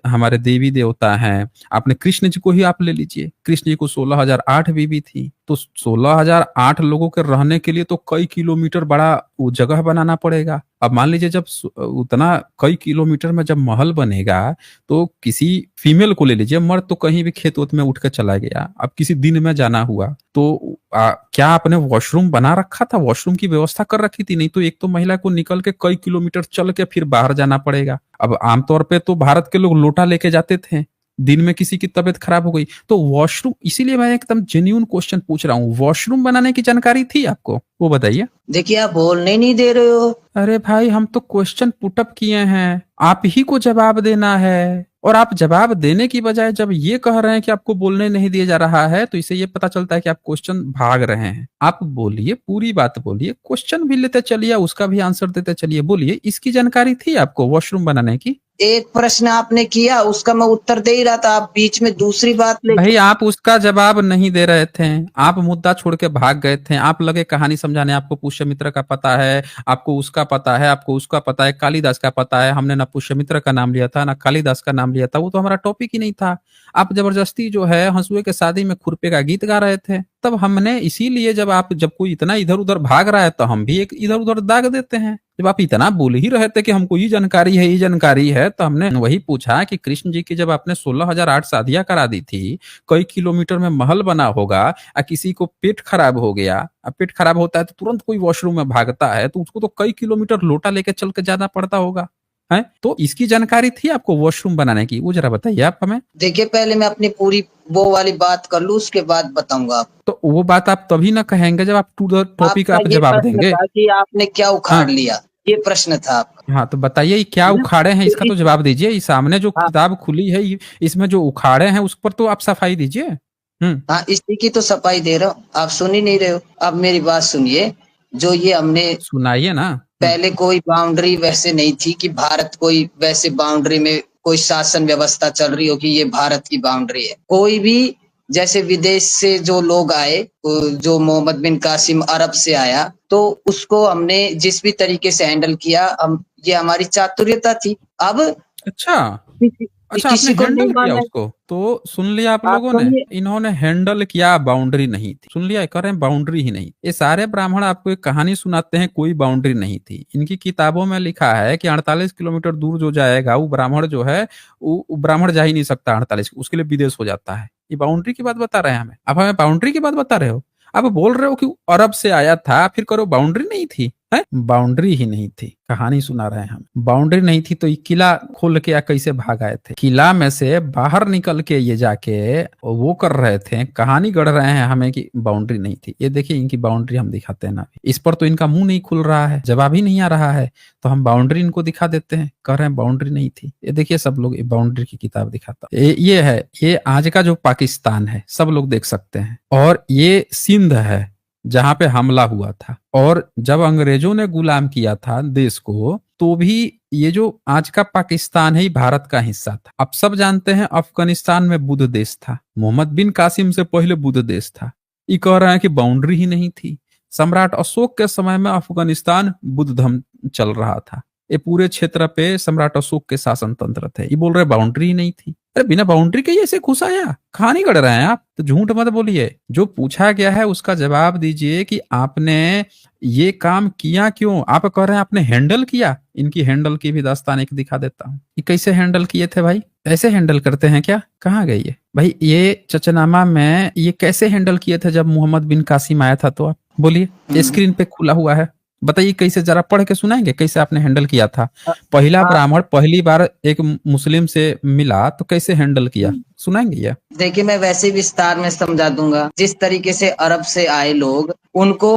हमारे देवी देवता हैं, आपने कृष्ण जी को ही आप ले लीजिए, कृष्ण जी को 16,008 बीवी थी, तो 16,008 लोगों के रहने के लिए तो कई किलोमीटर बड़ा वो जगह बनाना पड़ेगा। अब मान लीजिए जब उतना कई किलोमीटर में जब महल बनेगा, तो किसी फीमेल को ले लीजिए, मर्द तो कहीं भी खेत वेत में उठ कर चला गया, अब किसी दिन में जाना हुआ तो क्या आपने वॉशरूम बना रखा था, वॉशरूम की व्यवस्था कर रखी थी? नहीं तो एक तो महिला को निकल के कई किलोमीटर चल के फिर बाहर जाना पड़ेगा। अब आमतौर पे तो भारत के लोग लोटा लेके जाते थे, दिन में किसी की तबीयत खराब हो गई तो वॉशरूम, इसीलिए मैं एकदम जेन्युइन क्वेश्चन पूछ रहा हूँ, वॉशरूम बनाने की जानकारी थी आपको? वो बताइए। देखिए आप बोलने नहीं दे रहे हो। अरे भाई हम तो क्वेश्चन पुटअप किए हैं, आप ही को जवाब देना है, और आप जवाब देने की बजाय जब ये कह रहे हैं कि आपको बोलने नहीं दिया जा रहा है, तो इससे ये पता चलता है कि आप क्वेश्चन भाग रहे हैं। आप बोलिए, पूरी बात बोलिए, क्वेश्चन भी लेते चलिए, उसका भी आंसर देते चलिए। बोलिए, इसकी जानकारी थी आपको वॉशरूम बनाने की? एक प्रश्न आपने किया, उसका मैं उत्तर दे ही रहा था, आप बीच में दूसरी बात ले। भाई आप उसका जवाब नहीं दे रहे थे, आप मुद्दा छोड़ के भाग गए थे, आप लगे कहानी समझाने, आपको पुष्यमित्र का पता है, आपको उसका पता है, आपको उसका पता है, कालिदास का पता है। हमने ना पुष्यमित्र का नाम लिया था ना कालिदास का नाम लिया था, वो तो हमारा टॉपिक ही नहीं था। आप जबरदस्ती जो है हंसुए के शादी में खुरपे का गीत गा रहे थे, तब हमने इसीलिए जब कोई इतना इधर उधर भाग रहा है तो हम भी एक इधर उधर दाग देते हैं। जब आप इतना बोल ही रहे थे कि हमको ये जानकारी है, तो हमने वही पूछा कि कृष्ण जी की जब आपने 16,008 शादियां करा दी थी, कई किलोमीटर में महल बना होगा, किसी को पेट खराब हो गया, अब पेट खराब होता है तो तुरंत कोई वॉशरूम में भागता है, तो उसको तो कई किलोमीटर लोटा लेके चल के जाना पड़ता होगा, है? तो इसकी जानकारी थी आपको वॉशरूम बनाने की? वो जरा बताइए आप हमें। देखिए पहले मैं अपनी पूरी वो वाली बात कर लूं, उसके बाद बताऊंगा आप। तो वो बात आप तभी ना कहेंगे जब आप टू द टॉपिक आप आपका ये जवाब प्रश्न देंगे। था कि आपने क्या उखाड़ हाँ। लिया, ये प्रश्न था आपका। हाँ तो बताइए ये क्या उखाड़े हैं, इसका तो जवाब दीजिए। ये सामने जो हाँ। किताब खुली है, इसमें जो उखाड़े हैं उस पर तो आप सफाई दीजिए। हाँ इसी की तो सफाई दे रहा हूँ, आप सुन ही नहीं रहे हो। अब मेरी बात सुनिए, जो ये हमने सुनाइए ना। पहले कोई बाउंड्री वैसे नहीं थी कि भारत कोई वैसे बाउंड्री में कोई शासन व्यवस्था चल रही हो कि ये भारत की बाउंड्री है। कोई भी जैसे विदेश से जो लोग आए, जो मोहम्मद बिन कासिम अरब से आया, तो उसको हमने जिस भी तरीके से हैंडल किया, हम ये हमारी चातुर्यता थी। अब अच्छा किसी अच्छा, आपने किसी को नहीं हैंडल किया माना, उसको, तो सुन लिया आप लोगों आपको ने। ये इन्होंने हैंडल किया, बाउंड्री नहीं थी। सुन लिया, कह रहे हैं बाउंड्री ही नहीं। ये सारे ब्राह्मण आपको एक कहानी सुनाते हैं, कोई बाउंड्री नहीं थी। इनकी किताबों में लिखा है कि 48 किलोमीटर दूर जो जाएगा वो ब्राह्मण जो है, वो ब्राह्मण जा ही नहीं सकता 48, उसके लिए विदेश हो जाता है। ये बाउंड्री की बात बता रहे हैं हमें, आप हमें बाउंड्री की बात बता रहे हो। आप बोल रहे हो कि अरब से आया था, फिर करो बाउंड्री नहीं थी है? बाउंड्री ही नहीं थी, कहानी सुना रहे हैं हम। बाउंड्री नहीं थी तो ये किला खोल के या कैसे भाग आए थे? किला में से बाहर निकल के ये जाके वो कर रहे थे, कहानी गढ़ रहे हैं हमें कि बाउंड्री नहीं थी। ये देखिए इनकी बाउंड्री हम दिखाते हैं ना, इस पर तो इनका मुंह नहीं खुल रहा है, जवाब ही नहीं आ रहा है, तो हम बाउंड्री इनको दिखा देते हैं, कह रहे हैं बाउंड्री नहीं थी। ये देखिए सब लोग ये बाउंड्री की किताब दिखाता, ये है, ये आज का जो पाकिस्तान है, सब लोग देख सकते हैं। और ये सिंध है जहां पे हमला हुआ था, और जब अंग्रेजों ने गुलाम किया था देश को, तो भी ये जो आज का पाकिस्तान है, भारत का हिस्सा था। अब सब जानते हैं अफगानिस्तान में बुद्ध देश था, मोहम्मद बिन कासिम से पहले बुद्ध देश था। ये कह रहे हैं कि बाउंड्री ही नहीं थी। सम्राट अशोक के समय में अफगानिस्तान बुद्ध धर्म चल रहा था, ये पूरे क्षेत्र पे सम्राट अशोक के शासन तंत्र थे। ये बोल रहे बाउंड्री ही नहीं थी। अरे बिना बाउंड्री के ऐसे घुस आया, कहानी गढ़ रहे हैं आप, तो झूठ मत बोलिए। जो पूछा गया है उसका जवाब दीजिए कि आपने ये काम किया क्यों। आप कह रहे हैं आपने हैंडल किया, इनकी हैंडल की भी दास्तान एक दिखा देता हूँ। ये कैसे हैंडल किए थे भाई, ऐसे हैंडल करते हैं क्या? कहाँ गई ये भाई, ये चचनामा में ये कैसे हैंडल किए थे जब मोहम्मद बिन कासिम आया था? तो आप बोलिए, स्क्रीन पे खुला हुआ है, बताइए कैसे, जरा पढ़ के सुनाएंगे कैसे आपने हैंडल किया था। पहला ब्राह्मण पहली बार एक मुस्लिम से मिला तो कैसे हैंडल किया, सुनाएंगे ये? देखिए मैं वैसे विस्तार में समझा दूंगा। जिस तरीके से अरब से आए लोग, उनको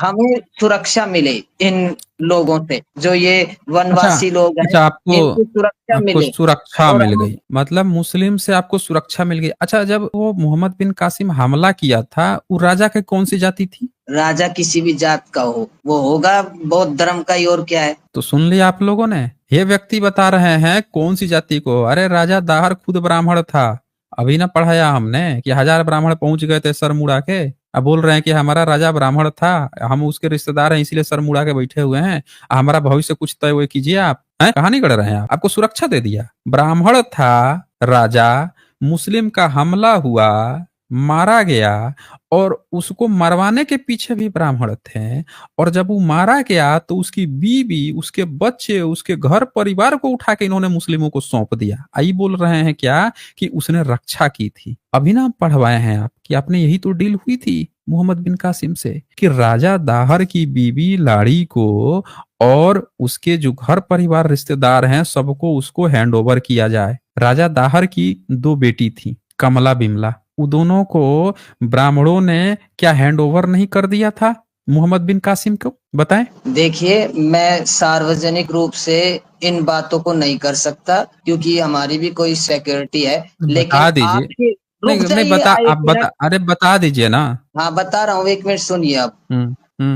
हमें सुरक्षा मिले इन लोगों से, जो ये वनवासी लोग हैं, अच्छा, आपको सुरक्षा मिले, सुरक्षा मिल गई, मतलब मुस्लिम से आपको सुरक्षा मिल गई। अच्छा, जब वो मोहम्मद बिन कासिम हमला किया था, वो राजा के कौन सी जाति थी? राजा किसी भी जात का हो, वो होगा बौद्ध धर्म का ही, और क्या है। तो सुन लिया आप लोगों ने, ये व्यक्ति बता रहे हैं कौन सी जाति को। अरे राजा दाहर खुद ब्राह्मण था, अभी ना पढ़ाया हमने कि 1000 ब्राह्मण पहुंच गए थे सर मुड़ा के। अब बोल रहे हैं कि हमारा राजा ब्राह्मण था, हम उसके रिश्तेदार हैं, इसीलिए सर मुड़ा के बैठे हुए हैं, हमारा भविष्य कुछ तय हुए कीजिए आप। कहानी गढ़ रहे हैं आप, आपको सुरक्षा दे दिया। ब्राह्मण था राजा, मुस्लिम का हमला हुआ, मारा गया, और उसको मरवाने के पीछे भी ब्राह्मण थे। और जब वो मारा गया तो उसकी बीवी, उसके बच्चे, उसके घर परिवार को उठा के इन्होंने मुस्लिमों को सौंप दिया। आई बोल रहे हैं क्या कि उसने रक्षा की थी। अभी ना पढ़वाए हैं आप कि आपने यही तो डील हुई थी मोहम्मद बिन कासिम से कि राजा दाहर की बीवी लाड़ी को और उसके जो घर परिवार रिश्तेदार हैं सबको उसको हैंड ओवर किया जाए। राजा दाहर की 2 बेटी थी, कमला बिमला, वो दोनों को ब्राह्मणों ने क्या हैंड ओवर नहीं कर दिया था मोहम्मद बिन कासिम को, बताएं? देखिए मैं सार्वजनिक रूप से इन बातों को नहीं कर सकता, क्योंकि हमारी भी कोई सिक्योरिटी है, लेकिन बता दीजिए। नहीं बता, आप बता, अरे बता दीजिए ना। हाँ बता रहा हूँ, 1 मिनट सुनिए आप।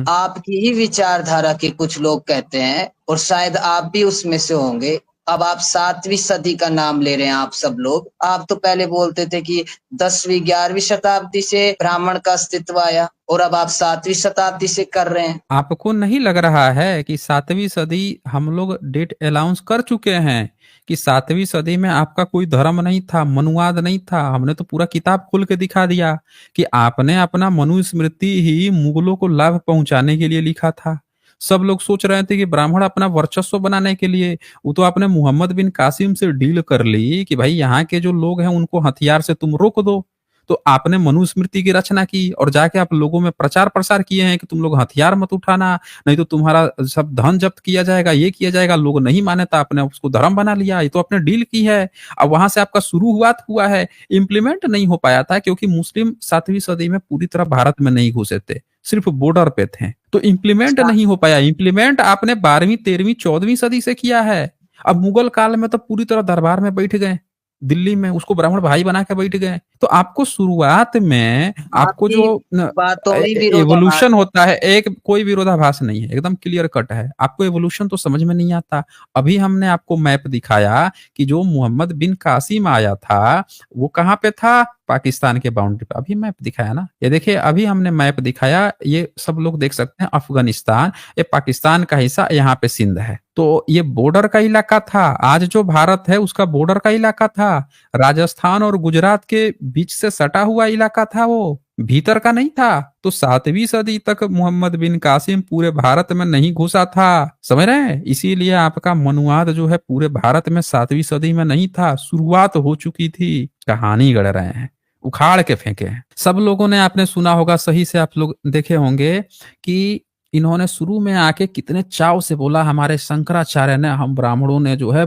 आपकी ही विचारधारा के कुछ लोग कहते हैं, और शायद आप भी उसमें से होंगे। अब आप 7वीं सदी का नाम ले रहे हैं आप सब लोग। आप तो पहले बोलते थे कि 10वीं 11वीं शताब्दी से ब्राह्मण का अस्तित्व आया, और अब आप 7वीं शताब्दी से कर रहे हैं। आपको नहीं लग रहा है कि 7वीं सदी हम लोग डेट अनाउंस कर चुके हैं कि 7वीं सदी में आपका कोई धर्म नहीं था, मनुवाद नहीं था? हमने तो पूरा किताब खोल के दिखा दिया कि आपने अपना मनुस्मृति ही मुगलों को लाभ पहुंचाने के लिए लिखा था। सब लोग सोच रहे थे कि ब्राह्मण अपना वर्चस्व बनाने के लिए। वो तो आपने मोहम्मद बिन कासिम से डील कर ली कि भाई यहाँ के जो लोग हैं उनको हथियार से तुम रोक दो। तो आपने मनुस्मृति की रचना की और जाके आप लोगों में प्रचार प्रसार किए हैं कि तुम लोग हथियार मत उठाना, नहीं तो तुम्हारा सब धन जब्त किया जाएगा, ये किया जाएगा। लोग नहीं माने तो आपने उसको धर्म बना लिया। ये तो आपने डील की है। अब वहां से आपका शुरुआत हुआ है, इम्प्लीमेंट नहीं हो पाया था क्योंकि मुस्लिम 7वीं सदी में पूरी तरह भारत में नहीं घुसे थे, सिर्फ बॉर्डर पे थे, तो इम्प्लीमेंट नहीं हो पाया। इम्प्लीमेंट आपने 12वीं 13वीं 14वीं सदी से किया है। अब मुगल काल में तो पूरी तरह दरबार में बैठ गए, दिल्ली में उसको ब्राह्मण भाई बना के बैठ गए। तो आपको शुरुआत में आपको आपकी जो बातों में विरोधाभास एवोल्यूशन होता है, एक कोई विरोधाभास नहीं है, एकदम क्लियर कट है। आपको एवोल्यूशन तो समझ में नहीं आता। अभी हमने आपको मैप दिखाया कि जो मोहम्मद बिन कासिम आया था वो कहाँ पे था, पाकिस्तान के बाउंड्री पे। अभी मैप दिखाया ना, ये देखिए अभी हमने मैप दिखाया, ये सब लोग देख सकते हैं, अफगानिस्तान, ये पाकिस्तान का हिस्सा, यहाँ पे सिंध है। तो ये बॉर्डर का इलाका था। आज जो भारत है उसका बॉर्डर का इलाका था। राजस्थान और गुजरात के बीच से सटा हुआ इलाका था, वो भीतर का नहीं था। तो 7वीं सदी तक मोहम्मद बिन कासिम पूरे भारत में नहीं घुसा था, समझ रहे हैं। इसीलिए आपका मनुवाद जो है पूरे भारत में 7वीं सदी में नहीं था, शुरुआत हो चुकी थी। कहानी गढ़ रहे हैं, उखाड़ के फेंके हैं। सब लोगों ने आपने सुना होगा, सही से आप लोग देखे होंगे कि इन्होंने शुरू में आके कितने चाव से बोला, हमारे शंकराचार्य ने, हम ब्राह्मणों ने जो है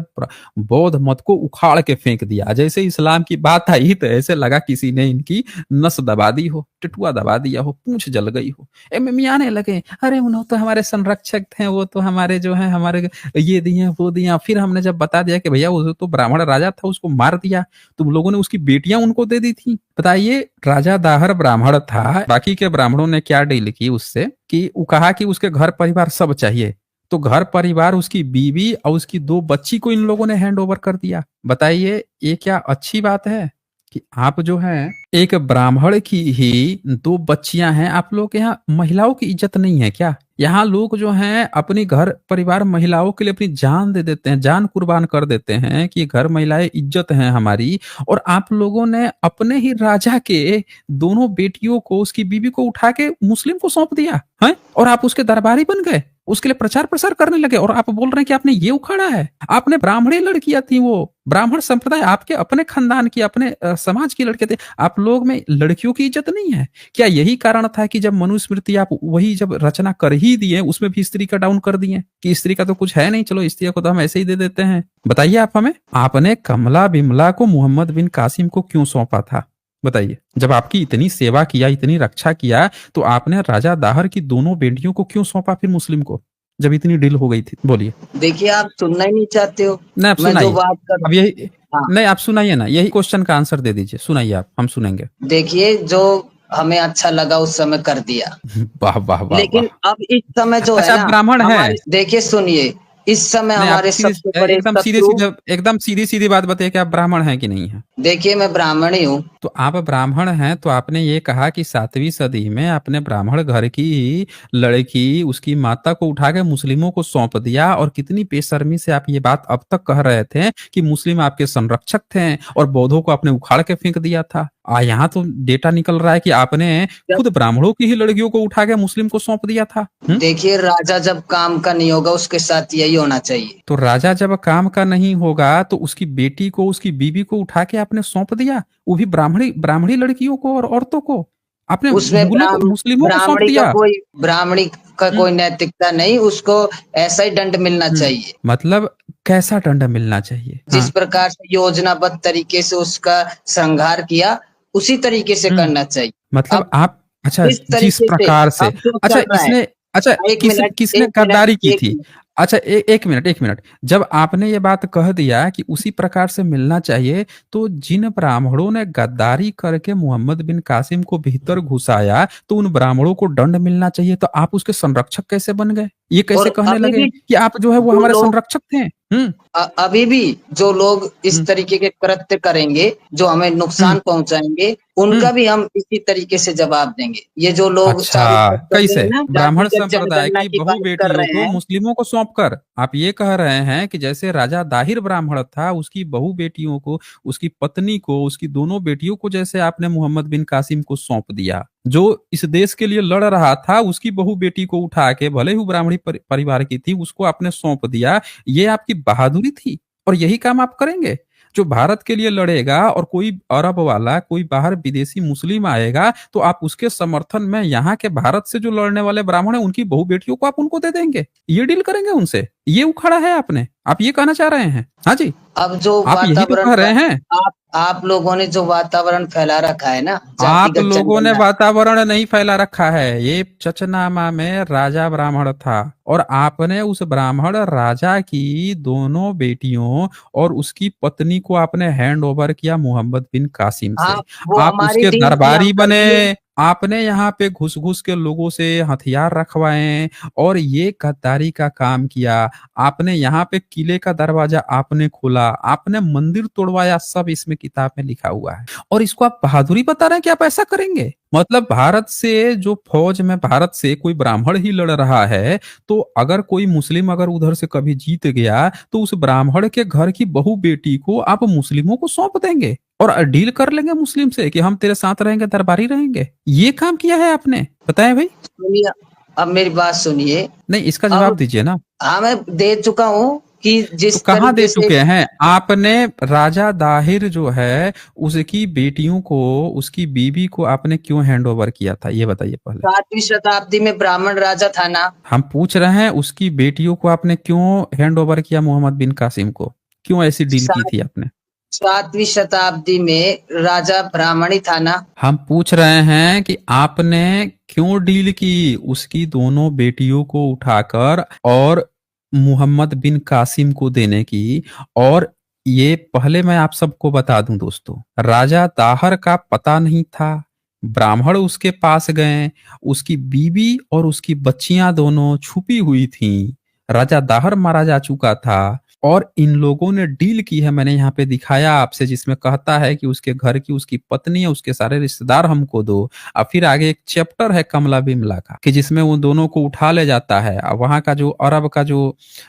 बौद्ध मत को उखाड़ के फेंक दिया। जैसे इस्लाम की बात आई तो ऐसे लगा किसी ने इनकी नस दबा दी हो, टिटुआ दबा दिया हो, पूंछ जल गई हो। मियाने लगे, अरे उन्होंने तो हमारे संरक्षक थे, वो तो हमारे जो है हमारे ये दिए वो दिया। फिर हमने जब बता दिया कि भैया वो तो ब्राह्मण राजा था, उसको मार दिया, तुम लोगों ने उसकी बेटियां उनको दे दी थी। बताइए, राजा दाहर ब्राह्मण था, बाकी के ब्राह्मणों ने क्या डील की उससे कि वो कहा कि उसके घर परिवार सब चाहिए। तो घर परिवार, उसकी बीवी और उसकी 2 बच्ची को इन लोगों ने हैंड ओवर कर दिया। बताइए ये क्या अच्छी बात है कि आप जो है एक ब्राह्मण की ही 2 बच्चियां हैं, आप लोग के यहाँ महिलाओं की इज्जत नहीं है क्या? यहाँ लोग जो हैं अपनी घर परिवार महिलाओं के लिए अपनी जान दे देते हैं, जान कुर्बान कर देते हैं कि घर महिलाएं इज्जत हैं हमारी। और आप लोगों ने अपने ही राजा के दोनों बेटियों को, उसकी बीवी को उठा के मुस्लिम को सौंप दिया है, और आप उसके दरबारी बन गए, उसके लिए प्रचार प्रसार करने लगे। और आप बोल रहे हैं कि आपने ये उखाड़ा है। आपने ब्राह्मणी लड़कियां थी, वो ब्राह्मण संप्रदाय आपके अपने खानदान की, अपने समाज की लड़कियां थे। आप लोग में लड़कियों की इज्जत नहीं है क्या? यही कारण था कि जब मनुस्मृति आप वही जब रचना कर ही दिए, उसमें भी स्त्री का डाउन कर दिए कि स्त्री का तो कुछ है नहीं, चलो स्त्री को तो हम ऐसे ही दे देते हैं। बताइए आप हमें, आपने कमला बिमला को मोहम्मद बिन कासिम को क्यों सौंपा था? बताइए, जब आपकी इतनी सेवा किया, इतनी रक्षा किया, तो आपने राजा दाहर की दोनों बेटियों को क्यों सौंपा फिर मुस्लिम को, जब इतनी डील हो गई थी? बोलिए। देखिए, आप सुनना ही नहीं चाहते हो। नहीं, आप मैं जो सुनाइए। बात कर, अब यही हाँ, नहीं, आप सुनाइए ना, यही क्वेश्चन का आंसर दे दीजिए, सुनाइए आप, हम सुनेंगे। देखिए, जो हमें अच्छा लगा उस समय कर दिया, वाह वाह वाह लेकिन वाह। अब इस समय जो अच्छा, है आप ना, ब्राह्मण हैं? हमारे, देखिए सुनिए, इस समय नहीं, आप हमारे सबसे बड़े शत्रु, एकदम सीधी सीधी बात बताइए कि आप ब्राह्मण हैं कि नहीं है? देखिए मैं ब्राह्मण ही हूँ। तो आप ब्राह्मण हैं, तो आपने ये कहा कि 7वीं सदी में आपने ब्राह्मण घर की ही लड़की, उसकी माता को उठा के मुस्लिमों को सौंप दिया। और कितनी बेशर्मी से आप ये बात अब तक कह रहे थे कि मुस्लिम आपके संरक्षक थे और बौद्धों को आपने उखाड़ के फेंक दिया था। यहाँ तो डेटा निकल रहा है कि आपने खुद ब्राह्मणों की ही लड़कियों को उठा के मुस्लिम को सौंप दिया था। देखिए, राजा जब काम का नहीं होगा उसके साथ यही होना चाहिए। तो राजा जब काम का नहीं होगा तो उसकी बेटी को, उसकी बीवी को उठा के आपने सौंप दिया, वो भी ब्राह्मणी लड़कियों को और औरतों को आपने उसमें मुस्लिमों को सौंप दिया। ब्राह्मणी का कोई नैतिकता नहीं, उसको ऐसा ही दंड मिलना चाहिए। मतलब कैसा दंड मिलना चाहिए? जिस प्रकार से योजनाबद्ध तरीके से उसका संहार किया, उसी तरीके से करना चाहिए। मतलब आप, अच्छा, जिस तरीके प्रकार से, अब जो अच्छा चल रहा है, इसने, अच्छा किसने गद्दारी की थी? अच्छा, एक मिनट, जब आपने ये बात कह दिया कि उसी प्रकार से मिलना चाहिए, तो जिन ब्राह्मणों ने गद्दारी करके मोहम्मद बिन कासिम को भीतर घुसाया, तो उन ब्राह्मणों को दंड मिलना चाहिए, तो आप उसके संरक्षक कैसे बन गए? ये कैसे कहने लगे कि आप जो है वो हमारे संरक्षक थे? अभी भी जो लोग इस तरीके के कृत्य करेंगे, जो हमें नुकसान पहुंचाएंगे, उनका भी हम इसी तरीके से जवाब देंगे। ये जो लोग, अच्छा, कैसे ब्राह्मण संप्रदाय की बहु बेटियों को मुस्लिमों को सौंपकर आप ये कह रहे हैं कि जैसे राजा दाहिर ब्राह्मण था, उसकी बहु बेटियों को, उसकी पत्नी को, उसकी दोनों बेटियों को जैसे आपने मोहम्मद बिन कासिम को सौंप दिया, जो इस देश के लिए लड़ रहा था, उसकी बहु बेटी को उठा के, भले ही ब्राह्मणी परिवार की थी, उसको आपने सौंप दिया। ये आपकी बहादुरी थी और यही काम आप करेंगे? जो भारत के लिए लड़ेगा और कोई अरब वाला, कोई बाहर विदेशी मुस्लिम आएगा, तो आप उसके समर्थन में यहाँ के भारत से जो लड़ने वाले ब्राह्मण हैं, उनकी बहु बेटियों को आप उनको दे देंगे? ये डील करेंगे उनसे? ये उखाड़ा है आपने? आप ये कहना चाह रहे हैं? हाँ जी, अब जो आप यही तो कह रहे हैं। आप लोगों ने जो वातावरण फैला रखा है ना, आप जातिगत लोगों ने जनगणना, वातावरण नहीं फैला रखा है, ये चचनामा में राजा ब्राह्मण था और आपने उस ब्राह्मण राजा की दोनों बेटियों और उसकी पत्नी को आपने हैंड ओवर किया मोहम्मद बिन कासिम हाँ से। वो आप हमारी उसके डील थी, हम दरबारी कर दिए। बने, आपने यहाँ पे घुस घुस के लोगों से हथियार रखवाए और ये गद्दारी का काम किया। आपने यहाँ पे किले का दरवाजा आपने खोला, आपने मंदिर तोड़वाया, सब इसमें किताब में लिखा हुआ है। और इसको आप बहादुरी बता रहे हैं कि आप ऐसा करेंगे? मतलब भारत से जो फौज में भारत से कोई ब्राह्मण ही लड़ रहा है, तो अगर कोई मुस्लिम अगर उधर से कभी जीत गया तो उस ब्राह्मण के घर की बहू बेटी को आप मुस्लिमों को सौंप देंगे और डील कर लेंगे मुस्लिम से कि हम तेरे साथ रहेंगे, दरबारी रहेंगे। ये काम किया है आपने, बताएं भाई। सुनिए, अब मेरी बात सुनिए। नहीं, इसका जवाब अब दीजिए ना। हाँ मैं दे चुका हूँ कि तो जिस कहाँ दे तरीके से चुके हैं आपने? राजा दाहिर जो है उसकी बेटियों को, उसकी बीवी को आपने क्यों हैंड ओवर किया था, ये बताइए पहले। 7वीं शताब्दी में ब्राह्मण राजा था ना, हम पूछ रहे हैं उसकी बेटियों को आपने क्यों हैंड ओवर किया मोहम्मद बिन कासिम को, क्यों ऐसी डील की थी आपने? 7वीं शताब्दी में राजा ब्राह्मण ही था ना। हम पूछ रहे हैं कि आपने क्यों डील की उसकी दोनों बेटियों को उठाकर और मोहम्मद बिन कासिम को देने की। और ये पहले मैं आप सबको बता दूं दोस्तों, राजा दाहर का पता नहीं था, ब्राह्मण उसके पास गए, उसकी बीवी और उसकी बच्चियां दोनों छुपी हुई थीं, राजा दाहर मारा जा चुका था और इन लोगों ने डील की है। मैंने यहाँ पे दिखाया आपसे, जिसमें कहता है कि उसके घर की उसकी पत्नी है, उसके सारे रिश्तेदार हमको दो। और फिर आगे एक चैप्टर है कमला बिमला का, कि जिसमें वो दोनों को उठा ले जाता है। और वहां का जो अरब का जो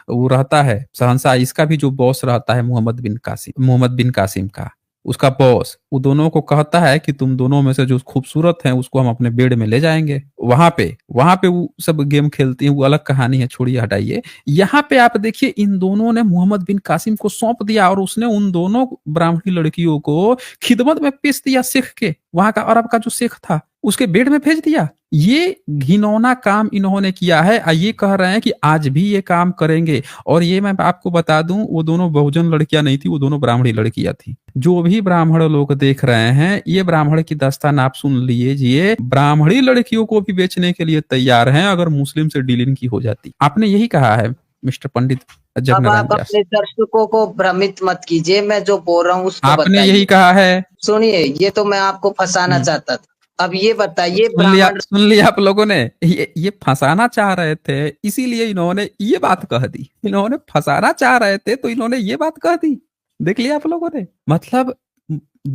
वो रहता है शहंशाह, इसका भी जो बॉस रहता है मोहम्मद बिन कासिम का, उसका बॉस, वो दोनों को कहता है कि तुम दोनों में से जो खूबसूरत है उसको हम अपने बेड में ले जाएंगे। वहां पे वो सब गेम खेलती हैं, वो अलग कहानी है, छोड़िए हटाइए। यहाँ पे आप देखिए, इन दोनों ने मोहम्मद बिन कासिम को सौंप दिया और उसने उन दोनों ब्राह्मणी लड़कियों को खिदमत में पेश दिया शेख के, वहां का अरब का जो शेख था उसके बेड में भेज दिया। ये घिनौना काम इन्होंने किया है और ये कह रहे हैं कि आज भी ये काम करेंगे। और ये मैं आपको बता दूं, वो दोनों बहुजन लड़कियां नहीं थी, वो दोनों ब्राह्मणी लड़कियां थी। जो भी ब्राह्मण लोग देख रहे हैं, ये ब्राह्मण की दास्तान आप सुन लीजिए, ब्राह्मणी लड़कियों को भी बेचने के लिए तैयार हैं अगर मुस्लिम से डीलिंग की हो जाती। आपने यही कहा है मिस्टर पंडित अब जगनारायण आप व्यास, अपने दर्शकों को भ्रमित मत कीजिए, मैं जो बोल रहा हूँ उसको आपने यही बताइए। कहा है। सुनिए, ये तो मैं आपको फंसाना चाहता था। अब ये बताइए, ब्राह्मण सुन लिया आप लोगों ने, ये फंसाना चाह रहे थे, इसीलिए इन्होंने ये बात कह दी। इन्होंने फंसाना चाह रहे थे तो इन्होंने ये बात कह दी। देख लिया आप लोगों ने। मतलब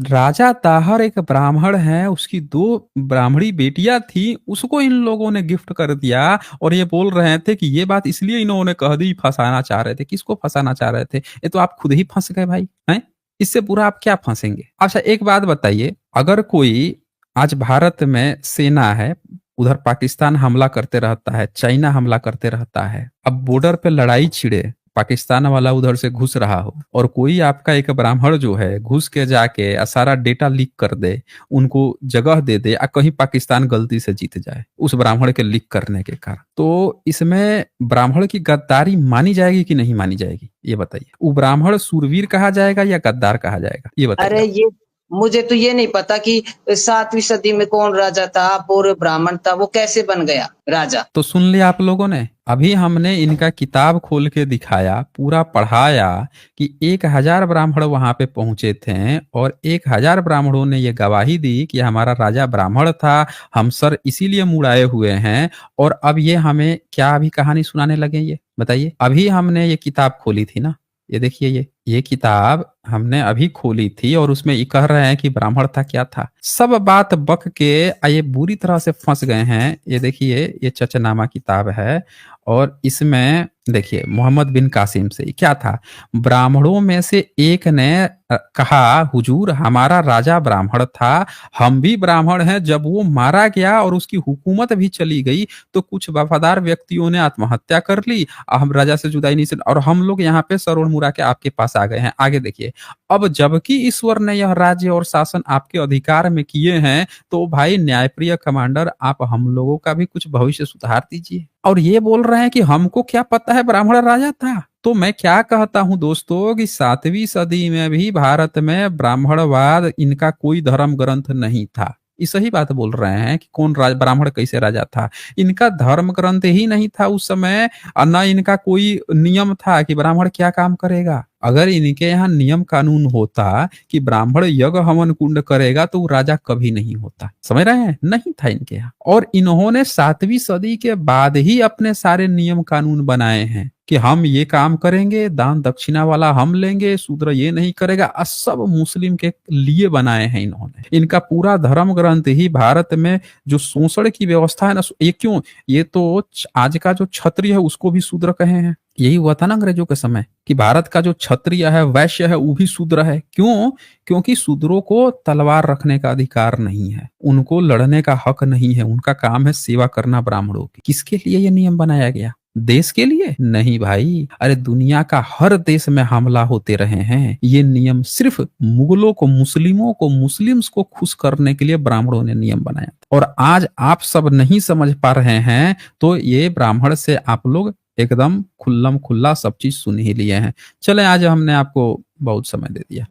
राजा ताहर एक ब्राह्मण है, उसकी दो ब्राह्मणी बेटियां थी, उसको इन लोगों ने गिफ्ट कर दिया और ये बोल रहे थे कि ये बात इसलिए इन्होंने कह दी, फंसाना चाह रहे थे। किसको फंसाना चाह रहे थे? ये तो आप खुद ही फंस गए भाई, हैं? इससे बुरा आप क्या फंसेंगे? अच्छा एक बात बताइए, अगर कोई आज भारत में सेना है, उधर पाकिस्तान हमला करते रहता है, चाइना हमला करते रहता है, अब बॉर्डर पे लड़ाई छिड़े, पाकिस्तान वाला उधर से घुस रहा हो और कोई आपका एक ब्राह्मण जो है घुस के जाके सारा डेटा लीक कर दे, उनको जगह दे दे, और कहीं पाकिस्तान गलती से जीत जाए उस ब्राह्मण के लीक करने के कारण, तो इसमें ब्राह्मण की गद्दारी मानी जाएगी कि नहीं मानी जाएगी? ये बताइए। वो ब्राह्मण सूरवीर कहा जाएगा या गद्दार कहा जाएगा? ये बताइए। अरे ये मुझे तो ये नहीं पता कि 7वीं सदी में कौन राजा था और ब्राह्मण था, वो कैसे बन गया राजा। तो सुन लिया आप लोगों ने। अभी हमने इनका किताब खोल के दिखाया, पूरा पढ़ाया कि 1000 ब्राह्मण वहां पे पहुंचे थे और 1000 ब्राह्मणों ने ये गवाही दी कि हमारा राजा ब्राह्मण था, हम सर इसीलिए मुड़ाए हुए हैं। और अब ये हमें क्या अभी कहानी सुनाने लगे? ये बताइए। अभी हमने ये किताब खोली थी ना, ये देखिए, ये किताब हमने अभी खोली थी और उसमें ये कह रहे हैं कि ब्राह्मण था, क्या था, सब बात बक के ये बुरी तरह से फंस गए हैं। ये देखिए, ये चचनामा किताब है और इसमें देखिए मोहम्मद बिन कासिम से क्या था, ब्राह्मणों में से एक ने कहा, हुजूर हमारा राजा ब्राह्मण था, हम भी ब्राह्मण हैं। जब वो मारा गया और उसकी हुकूमत भी चली गई तो कुछ वफादार व्यक्तियों ने आत्महत्या कर ली, हम राजा से जुदाई नहीं, और हम लोग यहाँ पे सरोड़ मुड़ा के आपके पास आ गए हैं। आगे देखिए, अब जबकि ईश्वर ने यह राज्य और शासन आपके अधिकार में किए हैं, तो भाई न्यायप्रिय कमांडर, आप हम लोगों का भी कुछ भविष्य सुधार दीजिए। और ये बोल रहे हैं कि हमको क्या पता है ब्राह्मण राजा था। तो मैं क्या कहता हूं दोस्तों कि 7वीं सदी में भी भारत में ब्राह्मणवाद इनका कोई धर्म ग्रंथ नहीं था। ये सही बात बोल रहे हैं कि कौन ब्राह्मण कैसे राजा था। इनका धर्म ग्रंथ ही नहीं था उस समय, और न इनका कोई नियम था कि ब्राह्मण क्या काम करेगा। अगर इनके यहाँ नियम कानून होता कि ब्राह्मण यज्ञ हवन कुंड करेगा तो वो राजा कभी नहीं होता। समझ रहे हैं, नहीं था इनके यहाँ। और इन्होंने 7वीं सदी के बाद ही अपने सारे नियम कानून बनाए हैं कि हम ये काम करेंगे, दान दक्षिणा वाला हम लेंगे, शूद्र ये नहीं करेगा। सब मुस्लिम के लिए बनाए हैं इन्होंने। इनका पूरा धर्म ग्रंथ ही भारत में जो शोषण की व्यवस्था है ना, ये क्यों, ये तो आज का जो क्षत्रिय है उसको भी शूद्र कहे हैं। यही हुआ था ना अंग्रेजों के समय कि भारत का जो क्षत्रिय है, वैश्य है, वो भी शूद्र है। क्यों? क्योंकि शूद्रों को तलवार रखने का अधिकार नहीं है, उनको लड़ने का हक नहीं है, उनका काम है सेवा करना ब्राह्मणों की। किसके लिए ये नियम बनाया गया? देश के लिए नहीं भाई। अरे दुनिया का हर देश में हमला होते रहे हैं। ये नियम सिर्फ मुगलों को, मुस्लिमों को, मुस्लिम्स को खुश करने के लिए ब्राह्मणों ने नियम बनाया था। और आज आप सब नहीं समझ पा रहे हैं तो ये ब्राह्मण से आप लोग एकदम खुल्लम खुल्ला सब चीज सुन ही लिए हैं। चले, आज हमने आपको बहुत समय दे दिया।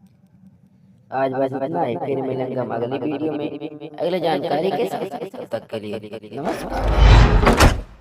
आज बस इतना ही, फिर मिलेंगे हम अगली वीडियो में अगले जानकारी के साथ। तब तक के लिए नमस्कार।